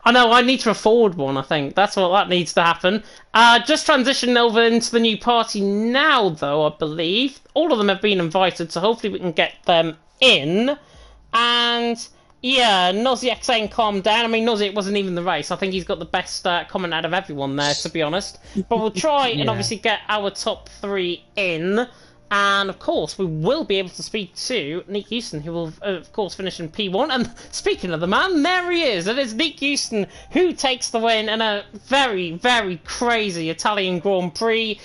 I know, I need to afford one, I think. That's what that needs to happen. Just transitioning over into the new party now, though, I believe. All of them have been invited, so hopefully we can get them in. And, yeah, Noziak saying calm down. I mean, Noziak wasn't even the race. I think he's got the best comment out of everyone there, to be honest. But we'll try and obviously get our top 3 in. And, of course, we will be able to speak to Nick Houston, who will, of course, finish in P1. And speaking of the man, there he is. It is Nick Houston who takes the win in a very, very crazy Italian Grand Prix.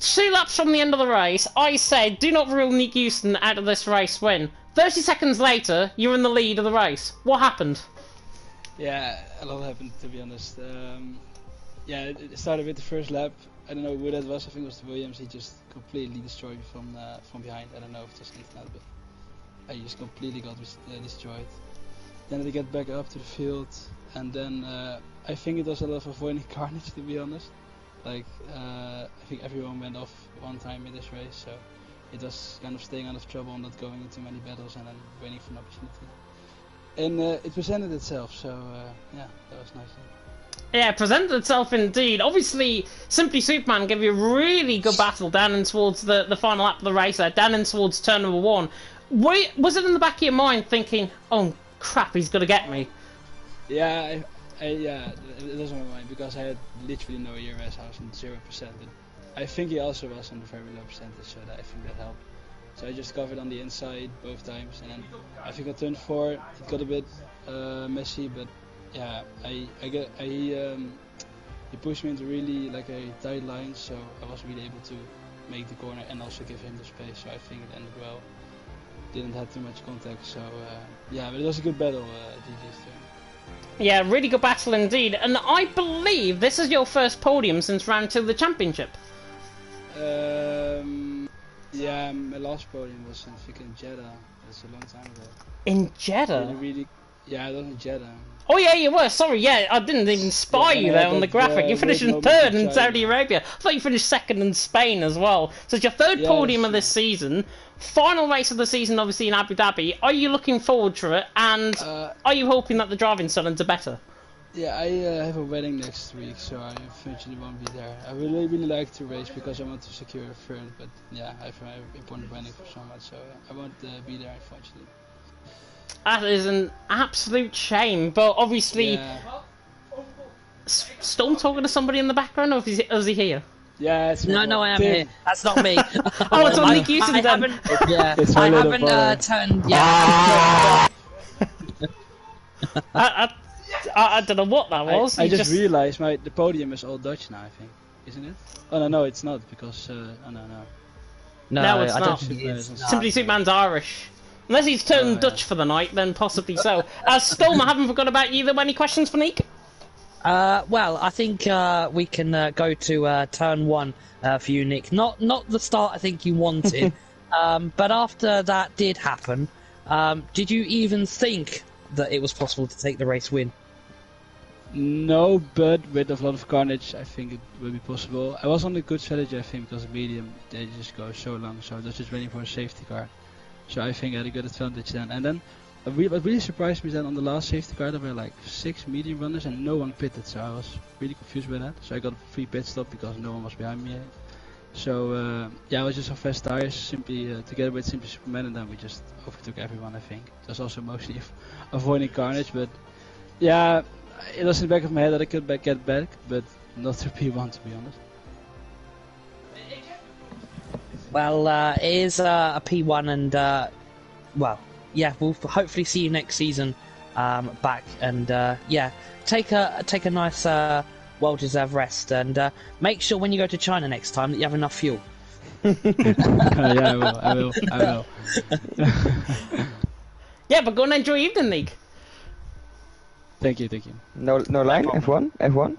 2 laps from the end of the race, I said, do not rule Nick Houston out of this race win. 30 seconds later, you're in the lead of the race. What happened? Yeah, a lot happened, to be honest. Yeah, it started with the first lap. I don't know who that was. I think it was Williams. He just completely destroyed me from behind. I don't know if it was internet, but I just completely got destroyed. Then they get back up to the field, and then I think it was a lot of avoiding carnage, to be honest. Like I think everyone went off one time in this race, so it was kind of staying out of trouble and not going into many battles and then waiting for an opportunity. And it presented itself, so yeah, that was nice. Yeah, it presented itself indeed. Obviously, Simply Superman gave you a really good battle down in towards the final lap of the race there, down in towards turn number 1. Was it in the back of your mind thinking, oh crap, he's gonna get me? Yeah, yeah, it was on my mind because I had literally no ERS. I was on 0%. And I think he also was on the very low percentage, so I think that helped. So I just covered on the inside both times, and then I think on turn 4 it got a bit messy, but yeah, he pushed me into really like a tight line, so I was really able to make the corner and also give him the space. So I think it ended well. Didn't have too much contact, so yeah, but it was a good battle, GG's too. Yeah, really good battle indeed. And I believe this is your first podium since round 2 of the championship. Yeah, my last podium was in freaking Jeddah. That's a long time ago. In Jeddah? Yeah, it was in Jeddah. Oh yeah, you were. Sorry, yeah, I didn't even spy you there on the graphic. You finished in 3rd in Saudi Arabia. I thought you finished 2nd in Spain as well. So it's your 3rd podium of this season. Final race of the season, obviously, in Abu Dhabi. Are you looking forward to it? And are you hoping that the driving standards are better? Yeah, I have a wedding next week, so I unfortunately won't be there. I really like to race because I want to secure a 3rd, but yeah, I have an important wedding for so much, so I won't be there, unfortunately. That is an absolute shame, but obviously... Yeah. Storm talking to somebody in the background, or is he here? Yeah, it's No, I am here. That's not me. Oh, it's on Nick Houston then. I haven't turned... Yeah. I don't know what that was. I just realised the podium is all Dutch now, I think. Isn't it? Oh, no, it's not, because... No, it's not. Simply Superman's Irish. Unless he's turned Dutch for the night, then possibly so. Storm, I haven't forgot about you. Any questions for Nick? Well, I think we can go to turn 1 for you, Nick. Not the start I think you wanted, but after that did happen, did you even think that it was possible to take the race win? No, but with a lot of carnage, I think it will be possible. I was on a good strategy, I think, because medium, they just go so long, so I was just waiting for a safety car. So I think I had a good advantage then. And then what really surprised me is that on the last safety car there were like 6 medium runners and no one pitted, so I was really confused by that. So I got a free pit stop because no one was behind me. So yeah, I was just on fast tires, simply together with Simply Superman, and then we just overtook everyone, I think. It was also mostly avoiding carnage, but yeah, it was in the back of my head that I could get back, but not to P1, to be honest. Well, it is a P1, and well, yeah, we'll hopefully see you next season back, and yeah, take a nice well-deserved rest, and make sure when you go to China next time that you have enough fuel. Yeah, I will. Yeah, but go and enjoy evening league. Thank you. No lag. F1.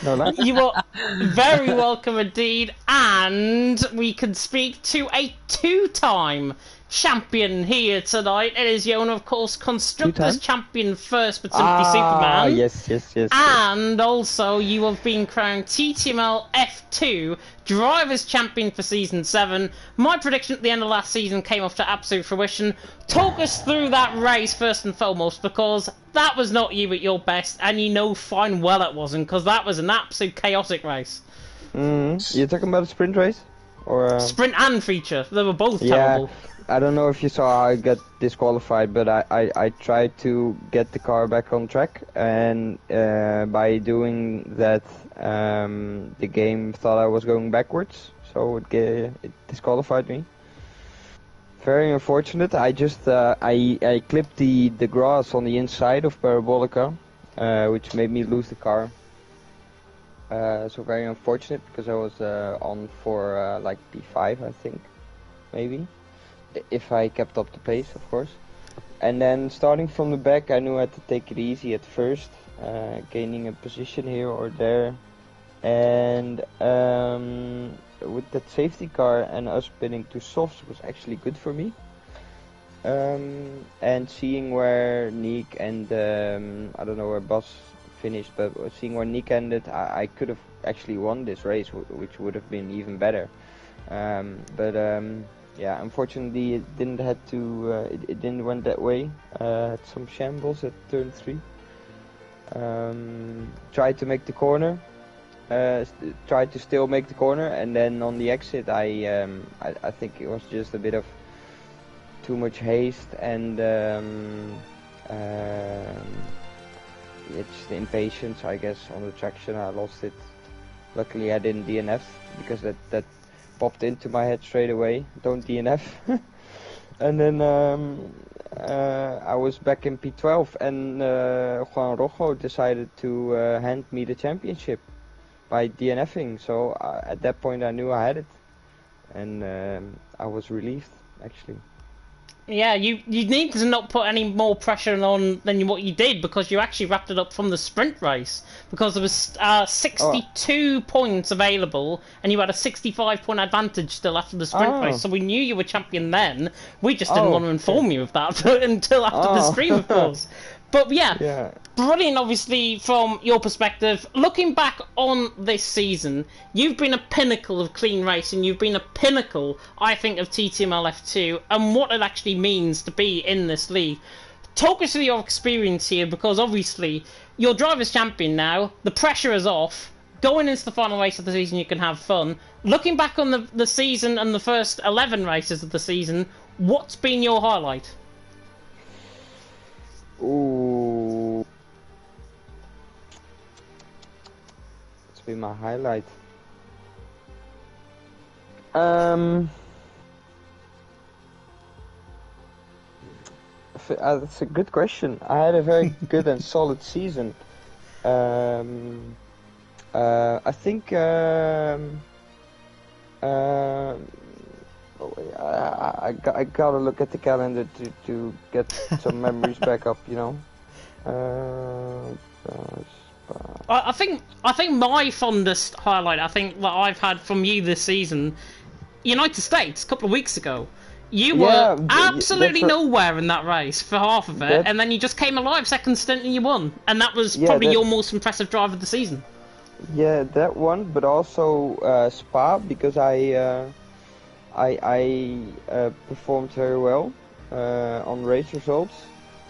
No lag. You are very welcome indeed, and we can speak to a 2-time champion here tonight. It is your own, of course, Constructors Champion first, but Simply Superman. Yes. And also, you have been crowned TTML F2 Drivers Champion for Season 7. My prediction at the end of last season came off to absolute fruition. Talk us through that race first and foremost, because that was not you at your best, and you know fine well it wasn't, because that was an absolute chaotic race. You're talking about a sprint race? Or sprint and feature. They were both terrible. I don't know if you saw how I got disqualified, but I tried to get the car back on track, and by doing that, the game thought I was going backwards, so it disqualified me. Very unfortunate. I just I clipped the grass on the inside of Parabolica, which made me lose the car. So very unfortunate, because I was on for like P5, I think, maybe. If I kept up the pace, of course. And then starting from the back, I knew I had to take it easy at first, gaining a position here or there. And with that safety car and us pitting to softs was actually good for me. And seeing where Nick and I don't know where Bas finished, but seeing where Nick ended, I could have actually won this race, which would have been even better. Yeah, unfortunately it didn't had to. It didn't went that way. Had some shambles at turn 3. Tried to make the corner. Tried to still make the corner, and then on the exit, I think it was just a bit of too much haste and it's the impatience, I guess, on the traction. I lost it. Luckily, I didn't DNF because that popped into my head straight away. Don't DNF. And then I was back in P12, and Juan Rojo decided to hand me the championship by DNFing. So at that point, I knew I had it, and I was relieved, actually. Yeah, you need to not put any more pressure on than what you did, because you actually wrapped it up from the sprint race, because there was 62 points available and you had a 65-point advantage still after the sprint race, so we knew you were champion then. We just didn't want to inform you of that until after the stream, of course. But yeah, brilliant, obviously, from your perspective. Looking back on this season, you've been a pinnacle of clean racing. You've been a pinnacle, I think, of TTML F2 and what it actually means to be in this league. Talk us through your experience here, because obviously you're Drivers' Champion now. The pressure is off. Going into the final race of the season, you can have fun. Looking back on the season and the first 11 races of the season, what's been your highlight? Ooh, it's been my highlight. That's a good question. I had a very good and solid season. I think I gotta look at the calendar to get some memories back up, you know. I think my fondest highlight, I think, that I've had from you this season, United States, a couple of weeks ago. You were absolutely nowhere in that race for half of it, and then you just came alive second stint and you won. And that was probably your most impressive drive of the season. Yeah, that one, but also Spa, because I performed very well on race results.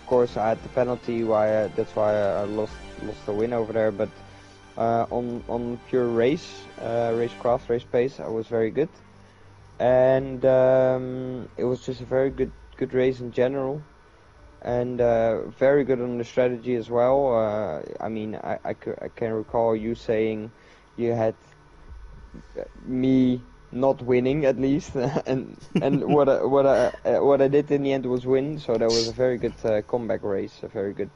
Of course, I had the penalty, that's why I lost the win over there. But on pure racecraft, race pace, I was very good, and it was just a very good race in general, and very good on the strategy as well. I mean, I can recall you saying you had me not winning at least, and what I did in the end was win. So that was a very good comeback race, a very good,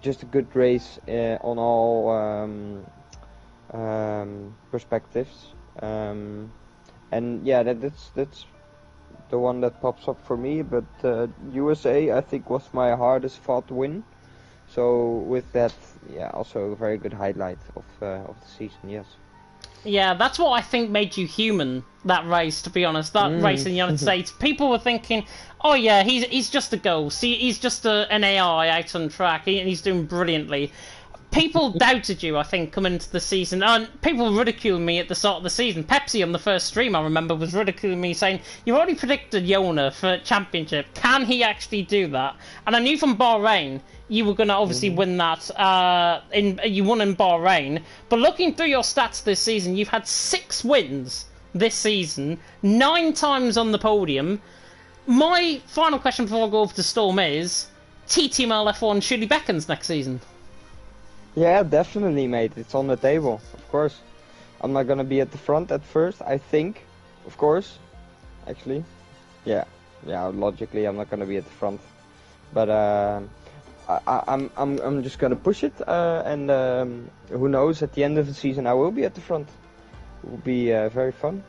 just a good race on all perspectives. And yeah, that's the one that pops up for me. But USA, I think, was my hardest fought win. So with that, yeah, also a very good highlight of the season. Yes. Yeah, that's what I think made you human, that race, to be honest. That race in the United States. People were thinking, oh yeah, he's just a ghost. He's just an AI out on track, and he's doing brilliantly. People doubted you, I think, coming into the season. And people ridiculed me at the start of the season. Pepsi, on the first stream, I remember, was ridiculing me, saying, you've already predicted Yona for championship. Can he actually do that? And I knew from Bahrain you were going to obviously win that. You won in Bahrain. But looking through your stats this season, you've had 6 wins this season, 9 times on the podium. My final question before I go over to Storm is, TTML F1 surely beckons next season? Yeah, definitely, mate. It's on the table, of course. I'm not gonna be at the front at first, I think. Of course, actually, yeah. Logically, I'm not gonna be at the front, but I'm just gonna push it, and who knows? At the end of the season, I will be at the front. It will be very fun.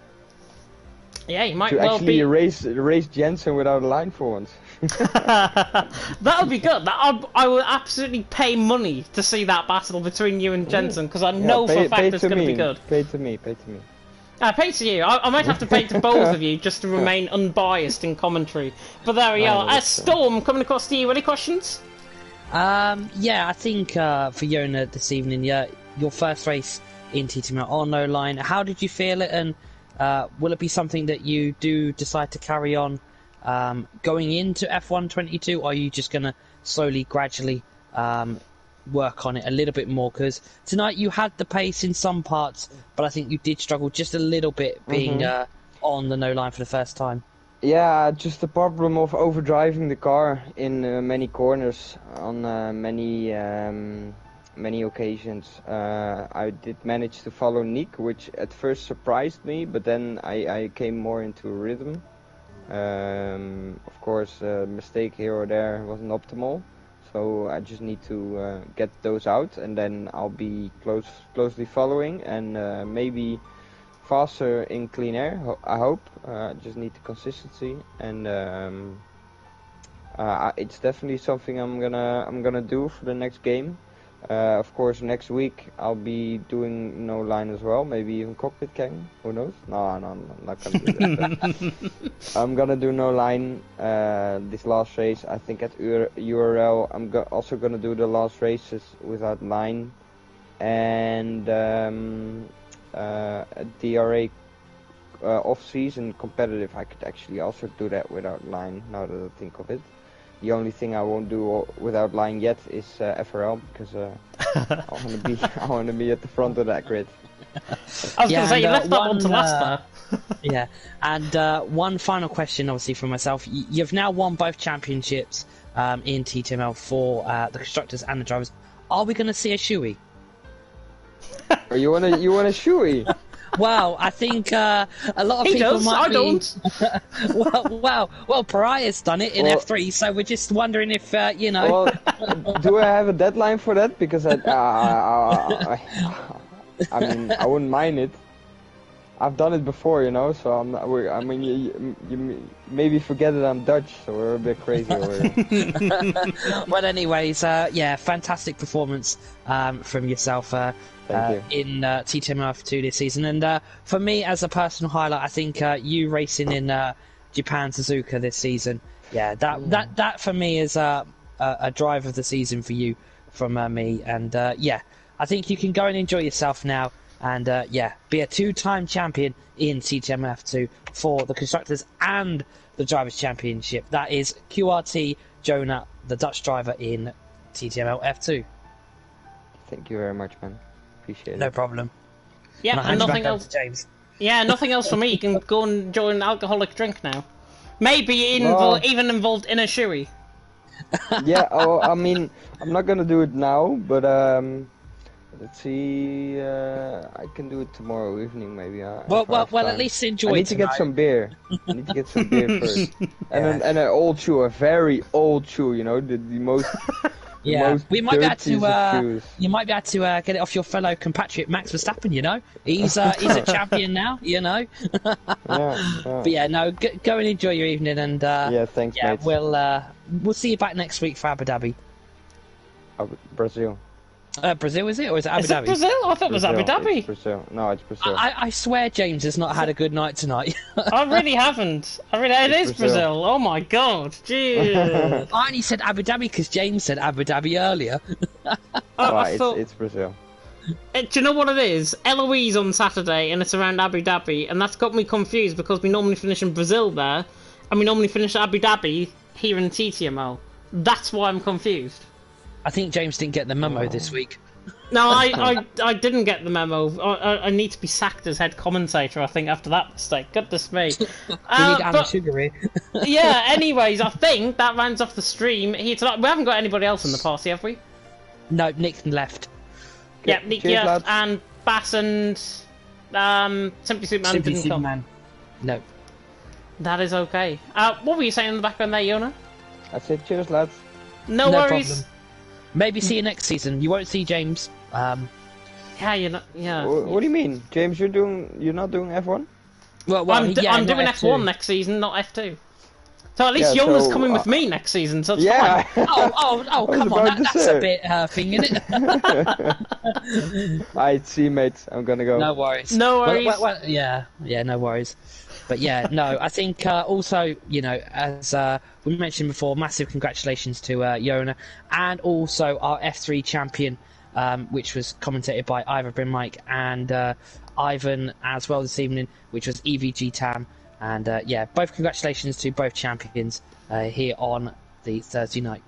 Yeah, you might to well actually be. race Jensen without a line for once. That would be good. I would absolutely pay money to see that battle between you and Jensen, because I know for a fact it's going to be good. Pay to me. Pay to you. I might have to pay to both of you just to remain unbiased in commentary. But there we are. Storm, coming across to you. Any questions? Yeah, I think for Yona this evening, your first race in TTML on no line. How did you feel it, and will it be something that you do decide to carry on going into F1 22, or are you just going to slowly, gradually work on it a little bit more? Because tonight you had the pace in some parts, but I think you did struggle just a little bit being on the no line for the first time. Yeah, just the problem of overdriving the car in many corners on many occasions. I did manage to follow Nick, which at first surprised me, but then I came more into a rhythm. Of course, a mistake here or there wasn't optimal, so I just need to get those out, and then I'll be closely following, and maybe faster in clean air. I hope. Just need the consistency, and it's definitely something I'm gonna do for the next game. Of course, next week I'll be doing no line as well, maybe even cockpit cam. Who knows? No, I'm not gonna do that. I'm gonna do no line this last race. I think at URL I'm also gonna do the last races without line, and at DRA off-season competitive I could actually also do that without line, now that I think of it. The only thing I won't do without line yet is FRL, because I want to be at the front of that grid. I was going to say, you left that one to last there. Yeah, and one final question, obviously, from myself. You've now won both championships in TTML for the constructors and the drivers. Are we going to see a shoey? Or you want a shoey? Well, I think a lot of He people does, might I be... don't. well, Pariah's done it in F3, so we're just wondering if, you know... Well, do I have a deadline for that? Because I mean, I wouldn't mind it. I've done it before, you know, so I'm not... I mean, you maybe forget that I'm Dutch, so we're a bit crazy over here. Well, anyways, yeah, fantastic performance from yourself in TTML F2 this season. And for me, as a personal highlight, I think you racing in Japan Suzuka this season. Yeah, that for me is a drive of the season for you from me. And yeah, I think you can go and enjoy yourself now. And yeah, be a two-time champion in TTML F2 for the Constructors and the Drivers' Championship. That is QRT Jonah, the Dutch driver in TTML F2. Thank you very much, man. Appreciate it. No problem. Yeah, and nothing else. James. Yeah, nothing else for me. You can go and enjoy an alcoholic drink now. Maybe even involved in a shoey. Yeah, I mean, I'm not gonna do it now, but let's see. I can do it tomorrow evening, maybe. Well, at least enjoy it. I need to get some beer. I need to get some beer first. And an old shoe, a very old shoe. You know, the most. Yeah, we might be able to. Shoes. You might be able to get it off your fellow compatriot Max Verstappen. You know, he's a champion now. You know. Yeah. But yeah, no, go and enjoy your evening, and yeah, thanks, yeah, mate. We'll see you back next week for Abu Dhabi. Brazil. Brazil, is it, or is it Abu Is Dhabi? it Brazil? I thought it was Abu Dhabi. It's Brazil. No, it's Brazil. I swear James has not had a good night tonight. I really haven't. It is Brazil. Oh my god, jeez. I only said Abu Dhabi because James said Abu Dhabi earlier. I thought... it's Brazil. Do you know what it is? Eloise on Saturday, and it's around Abu Dhabi, and that's got me confused because we normally finish in Brazil there, and we normally finish Abu Dhabi here in TTML. That's why I'm confused. I think James didn't get the memo this week. No, I didn't get the memo. I need to be sacked as head commentator, I think, after that mistake. Goodness me. We need Anna Sugar here. Yeah, anyways, I think that rounds off the stream here tonight. We haven't got anybody else in the party, have we? No, Nick left. Yeah, Nick Cheers, and Bass and Simply Superman didn't come. No. That is okay. What were you saying in the background there, Yona? I said cheers, lads. No worries. Problem. Maybe see you next season. You won't see James. Yeah, you're not. Yeah. What do you mean, James? You're not doing F1? Well, I'm not doing F2. F1 next season, not F2. So at least Yeah, Yona's so, coming with me next season, so it's Yeah. fine. Oh, come on, that's a bit thing, isn't it? Alright, see you, mate. I'm gonna go. No worries. No worries. Well, yeah, no worries. But yeah, no, I think also, you know, as we mentioned before, massive congratulations to Yona, and also our F3 champion, which was commentated by Ivor Brimike and Ivan as well this evening, which was EVG Tam. And yeah, both congratulations to both champions here on the Thursday night.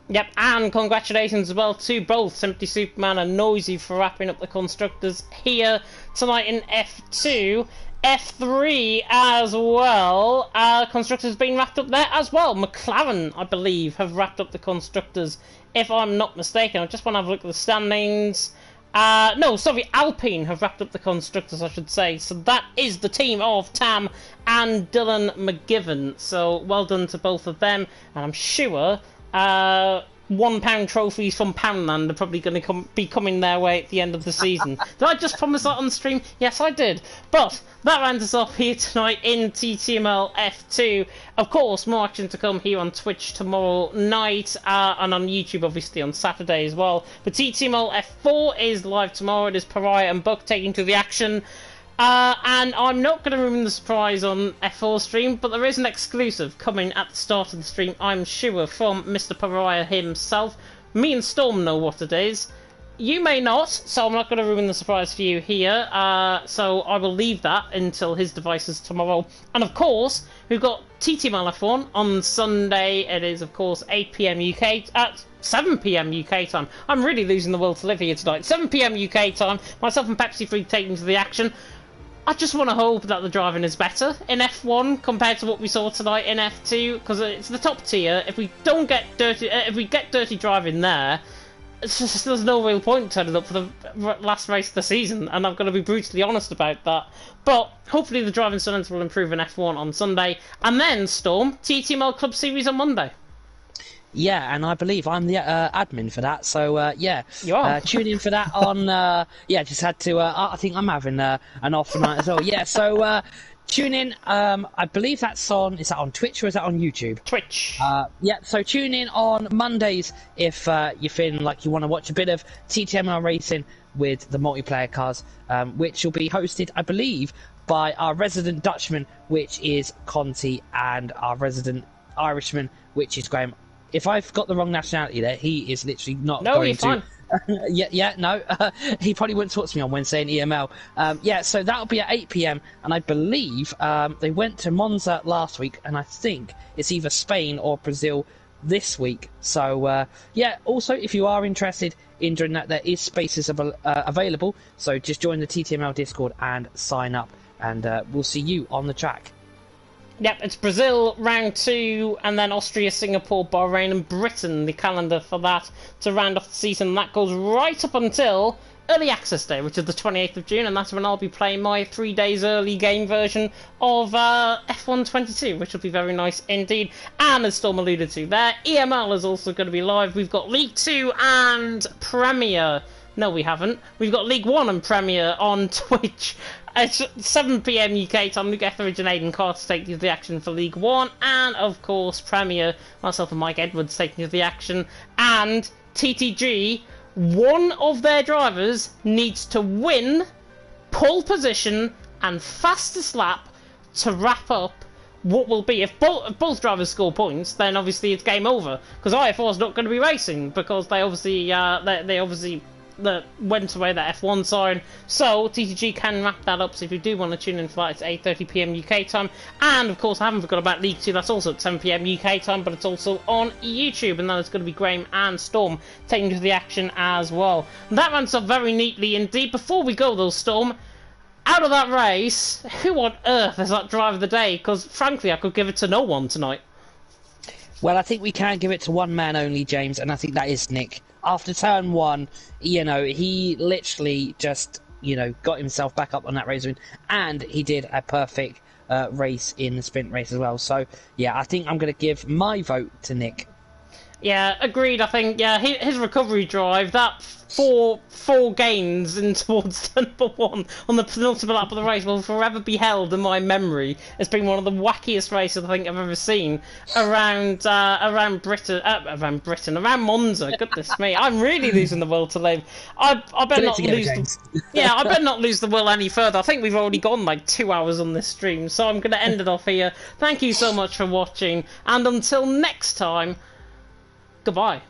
Yep, and congratulations as well to both Simply Superman and Noisy for wrapping up the constructors here tonight in F2. F3 as well. Constructors being wrapped up there as well. McLaren, I believe, have wrapped up the constructors, if I'm not mistaken. I just want to have a look at the standings. No, sorry, Alpine have wrapped up the constructors, I should say. So that is the team of Tam and Dylan McGivern. So well done to both of them. And I'm sure £1 trophies from Poundland are probably going to be coming their way at the end of the season. Did I just promise that on stream? Yes, I did. But that rounds us off here tonight in TTML F2. Of course, more action to come here on Twitch tomorrow night and on YouTube, obviously, on Saturday as well. But TTML F4 is live tomorrow. It is Pariah and Buck taking to the action. And I'm not going to ruin the surprise on F4 stream, but there is an exclusive coming at the start of the stream, I'm sure, from Mr. Pariah himself. Me and Storm know what it is. You may not, so I'm not going to ruin the surprise for you here. So I will leave that until his devices tomorrow. And of course, we've got TTML F1 on Sunday. It is, of course, 8 PM UK, at 7 PM UK time. I'm really losing the will to live here tonight. 7 PM UK time, myself and Pepsi Freak taking to the action. I just want to hope that the driving is better in F1 compared to what we saw tonight in F2, because it's the top tier. If we don't get dirty, if we get dirty driving there, it's just, there's no real point turning up for the last race of the season, and I've got to be brutally honest about that. But hopefully the driving standards will improve in F1 on Sunday, and then Storm, TTML Club Series on Monday. Yeah, and I believe I'm the admin for that, so yeah, you are. Tune in for that on. Yeah, just had to. I think I'm having an off tonight as well. Yeah, so tune in. I believe that's on. Is that on Twitch or is that on YouTube? Twitch. Yeah, so tune in on Mondays if you're feeling like you want to watch a bit of TTML racing with the multiplayer cars, which will be hosted, I believe, by our resident Dutchman, which is Conti, and our resident Irishman, which is Graham. If I've got the wrong nationality there, he is literally not going to... No. He probably wouldn't talk to me on Wednesday in EML. Yeah, so that'll be at 8 PM, and I believe they went to Monza last week, and I think it's either Spain or Brazil this week. So, yeah, also, if you are interested in doing that, there is spaces available, so just join the TTML Discord and sign up, and we'll see you on the track. Yep, it's Brazil, round 2, and then Austria, Singapore, Bahrain and Britain, the calendar for that, to round off the season. That goes right up until Early Access Day, which is the 28th of June, and that's when I'll be playing my 3 days early game version of F1 22, which will be very nice indeed. And as Storm alluded to there, EML is also going to be live. We've got League 2 and Premier. No, we haven't. We've got League 1 and Premier on Twitch. It's 7 PM UK time. Luke Etheridge and Aidan Carter taking to the action for League 1. And, of course, Premier, myself and Mike Edwards taking to the action. And TTG, one of their drivers needs to win pole position and fastest lap to wrap up what will be, if both drivers score points, then obviously it's game over. Because IF4 is not going to be racing, because they obviously, that went away that F1 sign, so TTG can wrap that up. So if you do want to tune in for that, it's 8:30 PM UK time. And of course, I haven't forgot about League 2, that's also at 7 PM UK time, but it's also on YouTube, and then it's going to be Graham and Storm taking to the action as well. And that runs up very neatly indeed. Before we go though, Storm, out of that race, who on earth is that driver of the day? Because frankly, I could give it to no one tonight. Well, I think we can give it to one man only, James, and I think that is Nick. After turn 1, he literally just, got himself back up on that race win, and he did a perfect race in the sprint race as well. So, yeah, I think I'm going to give my vote to Nick. Yeah, agreed. I think, yeah, his recovery drive, that four gains in towards number 1 on the penultimate lap of the race will forever be held in my memory as being one of the wackiest races I think I've ever seen around Monza. Goodness me, I'm really losing the will to live. I better not lose. I better not lose the will any further. I think we've already gone like 2 hours on this stream, so I'm going to end it off here. Thank you so much for watching, and until next time. Goodbye.